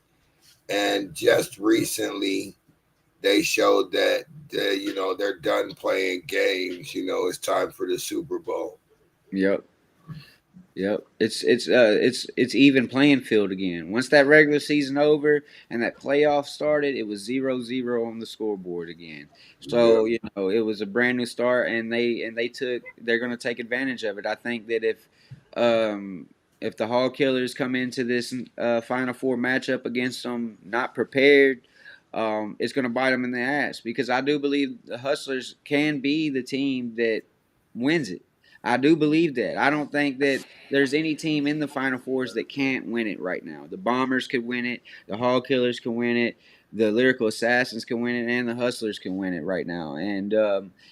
and just recently they showed that they're done playing games. It's time for the Super Bowl. Yep. Yep, it's even playing field again. Once that regular season over and that playoff started, it was 0-0 on the scoreboard again. Yeah. So it was a brand new start, and they're going to take advantage of it. I think that if the Hall Killers come into this Final Four matchup against them not prepared, it's going to bite them in the ass because I do believe the Hustlers can be the team that wins it. I do believe that. I don't think that there's any team in the Final Fours that can't win it right now. The Bombers could win it. The Hall Killers can win it. The Lyrical Assassins can win it, and the Hustlers can win it right now. And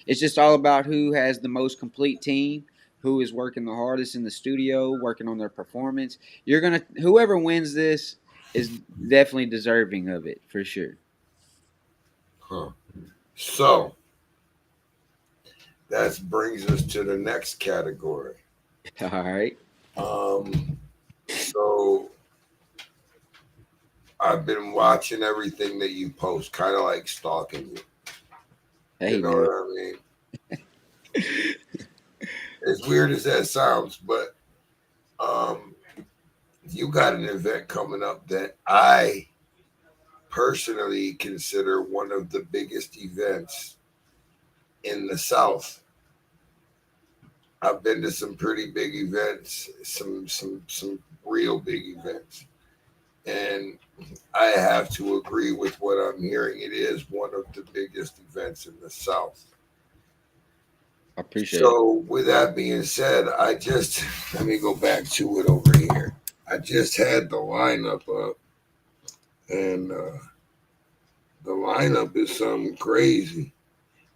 it's just all about who has the most complete team, who is working the hardest in the studio, working on their performance. Whoever wins this is definitely deserving of it for sure. Huh. So that brings us to the next category. All right. So I've been watching everything that you post, kind of like stalking you. Hey, You know man. what I mean? As weird as that sounds, but you got an event coming up that I personally consider one of the biggest events in the South. I've been to some pretty big events, some real big events, and I have to agree with what I'm hearing. It is one of the biggest events in the South. I appreciate it. So, with that being said, let me go back to it over here. I just had the lineup up, and the lineup is something crazy.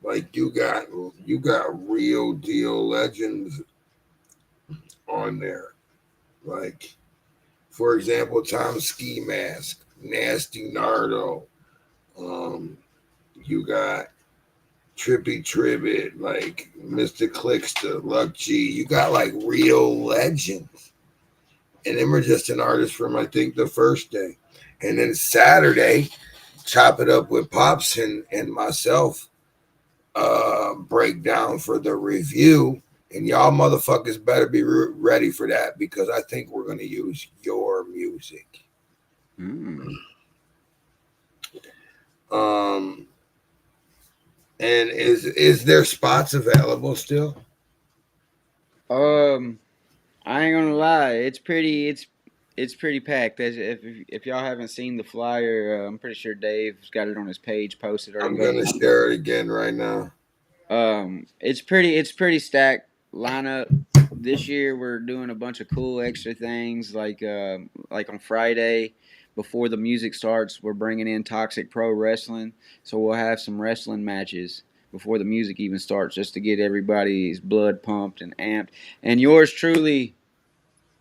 Like you got real deal legends on there. Like, for example, Tom Ski Mask, Nasty Nardo. Um, you got Trippy Tribbit, like Mr. Clickster, Luck G. You got like real legends. And them are just an artist from I think the first day. And then Saturday, chop it up with Pops and myself, breakdown for the review. And y'all motherfuckers better be ready for that because I think we're going to use your music. Mm. And is there spots available still? I ain't gonna lie, it's pretty packed. If y'all haven't seen the flyer, I'm pretty sure Dave's got it on his page posted already. I'm Go gonna share it again right now. It's pretty stacked lineup. This year we're doing a bunch of cool extra things like on Friday before the music starts, we're bringing in Toxic Pro Wrestling, so we'll have some wrestling matches before the music even starts just to get everybody's blood pumped and amped. And yours truly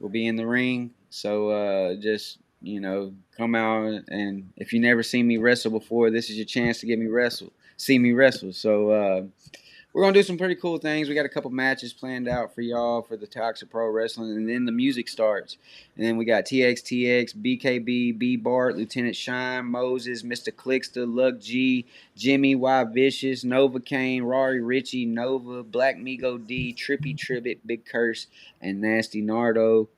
will be in the ring. So just come out, and if you never seen me wrestle before, this is your chance to get me wrestle, see me wrestle. So we're gonna do some pretty cool things. We got a couple matches planned out for y'all for the Toxic Pro Wrestling, and then the music starts. And then we got TXTX, BKB, B Bart, Lieutenant Shine, Moses, Mr. Clickster, Luck G, Jimmy Y Vicious, Nova Kane, Rory Ritchie, Nova, Black Migo D, Trippy Tribbit, Big Curse, and Nasty Nardo.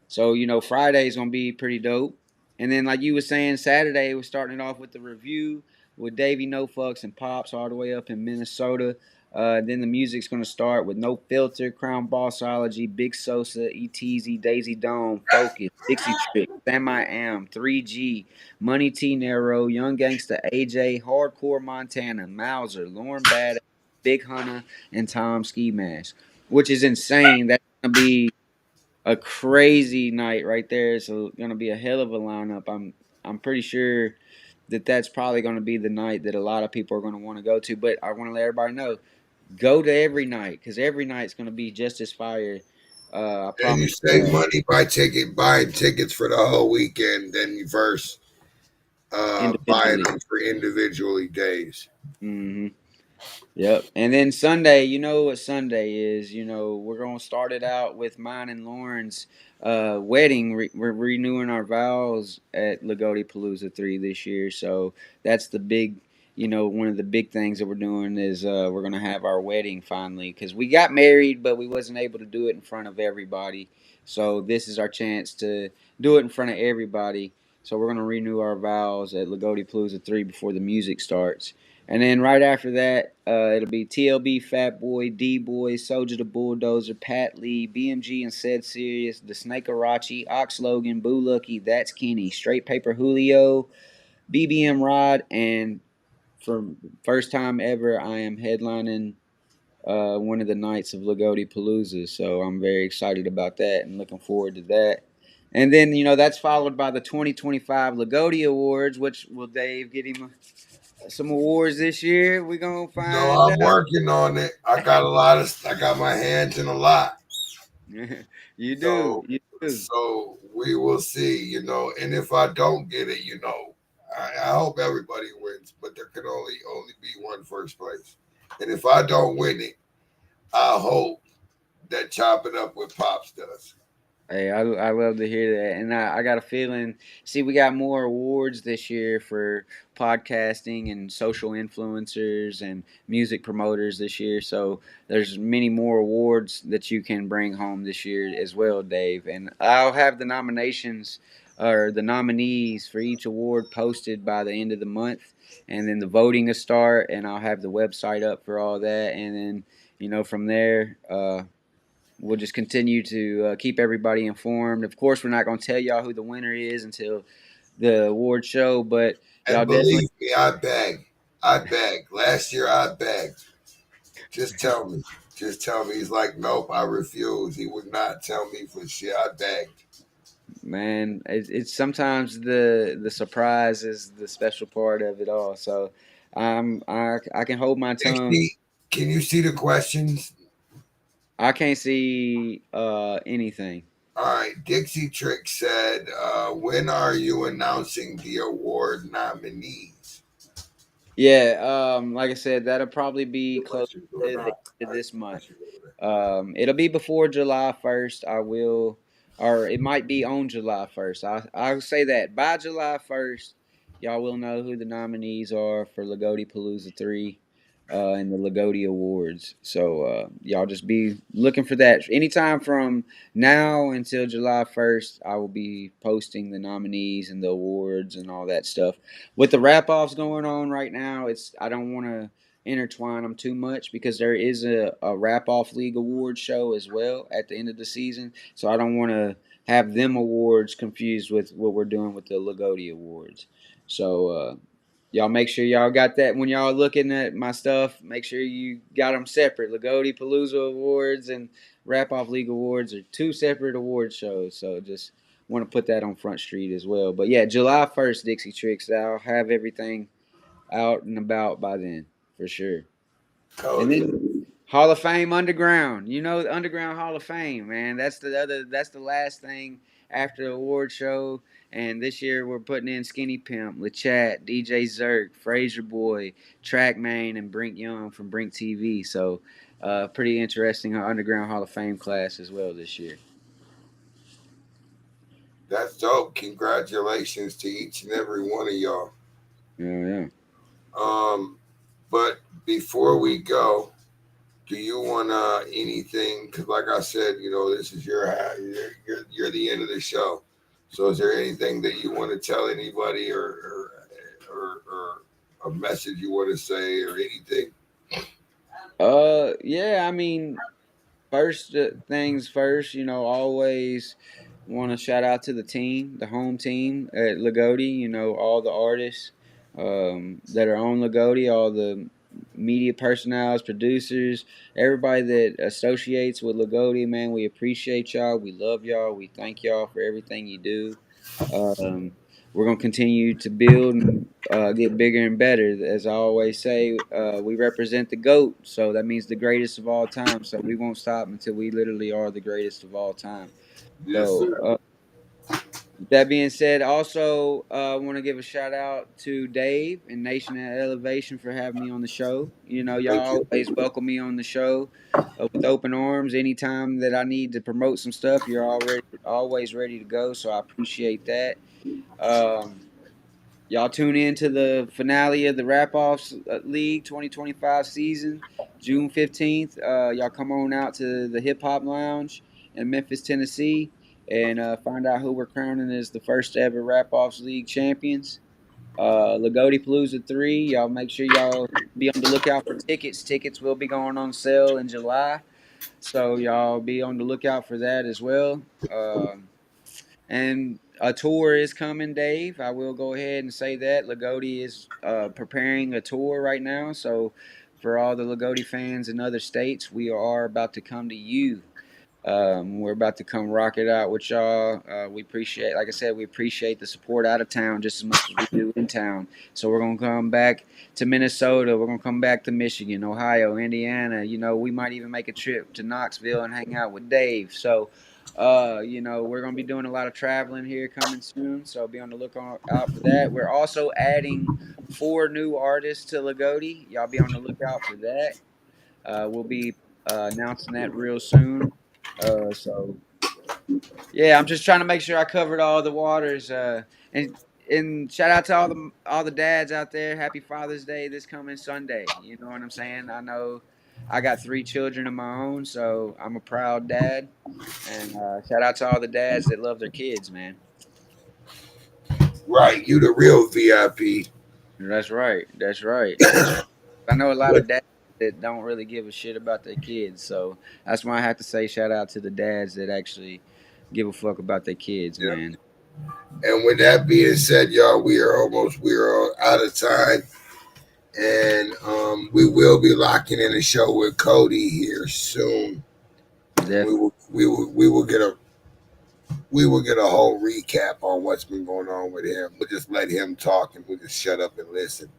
So, Friday's gonna be pretty dope. And then, like you were saying, Saturday we're starting it off with the review with Davey No Fucks and Pops all the way up in Minnesota. Then the music's gonna start with No Filter, Crown Bossology, Big Sosa, ETZ, Daisy Dome, Focus, Dixie Trick, Sam I Am, 3G, Money T Nero, Young Gangsta AJ, Hardcore Montana, Mauser, Lauren Bad, Big Hunter, and Tom Ski Mask, which is insane. That's gonna be a crazy night right there. It's gonna be a hell of a lineup. I'm pretty sure that that's probably gonna be the night that a lot of people are gonna want to go to. But I want to let everybody know, go to every night because every night's gonna be just as fire. I And you promise you save that. money by buying tickets for the whole weekend, then you verse buying Individually. them for individually days. Mm-hmm. Yep. And then Sunday, you know what Sunday is. We're going to start it out with mine and Lauren's wedding. We're renewing our vows at Lagodi Palooza 3 this year. So that's the big, one of the big things that we're doing is we're going to have our wedding finally because we got married, but we wasn't able to do it in front of everybody. So this is our chance to do it in front of everybody. So we're going to renew our vows at Lagodi Palooza 3 before the music starts. And then right after that, it'll be TLB, Fat Boy, D Boy, Soldier the Bulldozer, Pat Lee, BMG and Said Serious, The Snake Arachi, Ox Logan, Boo Lucky, That's Kenny, Straight Paper Julio, BBM Rod, and for first time ever, I am headlining one of the nights of Lagodi Palooza. So I'm very excited about that and looking forward to that. And then, that's followed by the 2025 Lagodi Awards, which will Dave get him some awards this year. We're gonna No, find I'm out. working on it. I got my hands in a lot. You do. So You do. so we will see, and if I don't get it, I hope everybody wins, but there can only be one first place. And if I don't win it, I hope that Chop It Up with Pops does. Hey, I love to hear that, and I got a feeling. See, we got more awards this year for podcasting and social influencers and music promoters this year. So there's many more awards that you can bring home this year as well, Dave. And I'll have the nominations or the nominees for each award posted by the end of the month, and then the voting will start, and I'll have the website up for all that, and then from there. We'll just continue to keep everybody informed. Of course, we're not going to tell y'all who the winner is until the award show, but y'all And definitely. believe me, I beg. I beg. Last year I begged. Just tell me. Just tell me. He's like, nope, I refuse. He would not tell me for shit. I begged. Man, it's sometimes the surprise is the special part of it all. So I can hold my tongue. Dixie, can you see the questions? I can't see anything. All right. Dixie Trick said, when are you announcing the award nominees? Yeah, like I said, that'll probably be close to the end of this month. It'll be before July 1st. I will, or it might be on July 1st. I'll say that by July 1st, y'all will know who the nominees are for Lagodi Palooza 3 and the Lagodi Awards. So y'all just be looking for that. Anytime from now until July 1st, I will be posting the nominees and the awards and all that stuff. With the wrap offs going on right now, I don't want to intertwine them too much because there is a wrap off league award show as well at the end of the season. So I don't want to have them awards confused with what we're doing with the Lagodi Awards. So y'all make sure y'all got that when y'all looking at my stuff. Make sure you got them separate. Lagodi Palooza Awards and Wrap Off League Awards are two separate award shows. So just want to put that on Front Street as well. But yeah, July 1st, Dixie Tricks. I'll have everything out and about by then for sure. And Cody. then Hall of Fame Underground. The Underground Hall of Fame, man. That's the last thing after the award show. And this year we're putting in Skinny Pimp, LeChat, DJ Zerk, Fraser Boy, Trackman, and Brink Young from Brink TV. So pretty interesting Underground Hall of Fame class as well this year. That's dope. Congratulations to each and every one of y'all. Yeah. But before we go, do you want anything? Because, like I said, this is you're the end of the show. So, is there anything that you want to tell anybody, or a message you want to say, or anything? Yeah, I mean, first things first, always want to shout out to the team, the home team at Lagodi, all the artists that are on Lagodi, all the media personnel, producers, everybody that associates with Lagodi, man, we appreciate y'all. We love y'all. We thank y'all for everything you do. Um, we're going to continue to build and get bigger and better. As I always say, we represent the GOAT, so that means the greatest of all time. So we won't stop until we literally are the greatest of all time. Yes, So, sir. that being said, also I want to give a shout out to Dave and Nation at Elevation for having me on the show. Thank Y'all you. always welcome me on the show with open arms. Anytime that I need to promote some stuff, you're always ready to go. So I appreciate that. Um, Y'all tune in to the finale of the Wrap Offs League 2025 season, June 15th. Y'all come on out to the Hip Hop Lounge in Memphis, Tennessee, and find out who we're crowning as the first ever Wrap Offs League champions. Lagodi Palooza 3. Y'all make sure y'all be on the lookout for tickets. Tickets will be going on sale in July. So y'all be on the lookout for that as well. And a tour is coming, Dave. I will go ahead and say that Lagodi is preparing a tour right now. So, for all the Lagodi fans in other states, we are about to come to you. We're about to come rock it out with y'all. We appreciate, like I said, we appreciate the support out of town just as much as we do in town. So we're gonna come back to Minnesota. We're gonna come back to Michigan, Ohio, Indiana. We might even make a trip to Knoxville and hang out with Dave. So, we're gonna be doing a lot of traveling here coming soon. So be on the lookout out for that. We're also adding 4 new artists to Lagodi. Y'all be on the lookout for that. We'll be announcing that real soon. So yeah, I'm just trying to make sure I covered all the waters. And shout out to all the dads out there. Happy Father's Day this coming Sunday. You know what I'm saying? I know I got 3 children of my own, so I'm a proud dad. And shout out to all the dads that love their kids, man. Right, you the real VIP. That's right. That's right. That's right. I know a lot of dads that don't really give a shit about their kids, so that's why I have to say shout out to the dads that actually give a fuck about their kids, Yeah. man. And with that being said, y'all, we are out of time, and we will be locking in a show with Cody here soon. And we will get a whole recap on what's been going on with him. We'll just let him talk, and we'll just shut up and listen.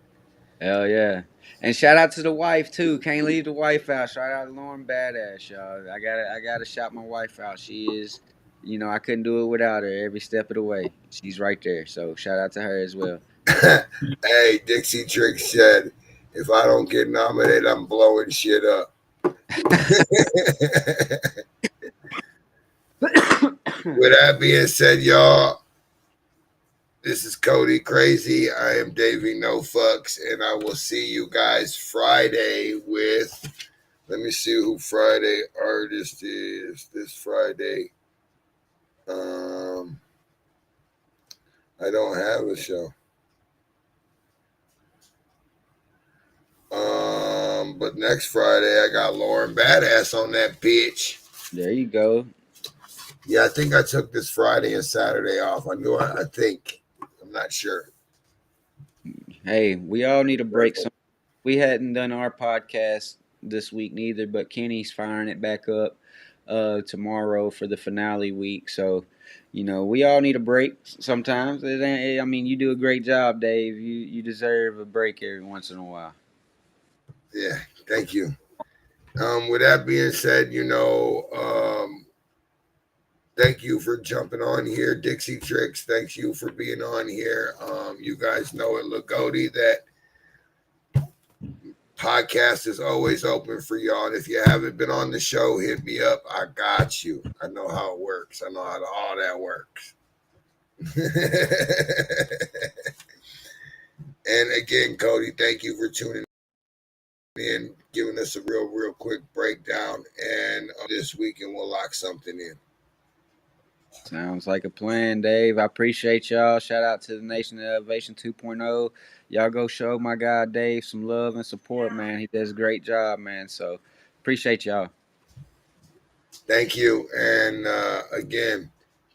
Hell yeah. And shout out to the wife too. Can't leave the wife out. Shout out to Lauren Badass, y'all. I gotta shout my wife out. She is, I couldn't do it without her every step of the way. She's right there. So shout out to her as well. Hey, Dixie Trick said, if I don't get nominated, I'm blowing shit up. With that being said, y'all, this is Cody Crazy. I am Davey No Fucks, and I will see you guys Friday with. Let me see who Friday artist is this Friday. I don't have a show. But next Friday I got Lauren Badass on that bitch. There you go. Yeah, I think I took this Friday and Saturday off. I think. I'm not sure. Hey, we all need a break. We hadn't done our podcast this week neither, but Kenny's firing it back up tomorrow for the finale week. So, we all need a break sometimes. I mean, you do a great job, Dave. You deserve a break every once in a while. Yeah, thank you. With that being said, Thank you for jumping on here. Dixie Tricks, thanks you for being on here. You guys know at Lagodi that podcast is always open for y'all. And if you haven't been on the show, hit me up. I got you. I know how it works. I know how all that works. And again, Cody, thank you for tuning in, giving us a real quick breakdown. And this weekend we'll lock something in. Sounds like a plan, Dave. I appreciate y'all. Shout out to the Nation of Elevation 2.0. Y'all go show my guy Dave some love and support, man. He does a great job, man. So appreciate y'all. Thank you. And again,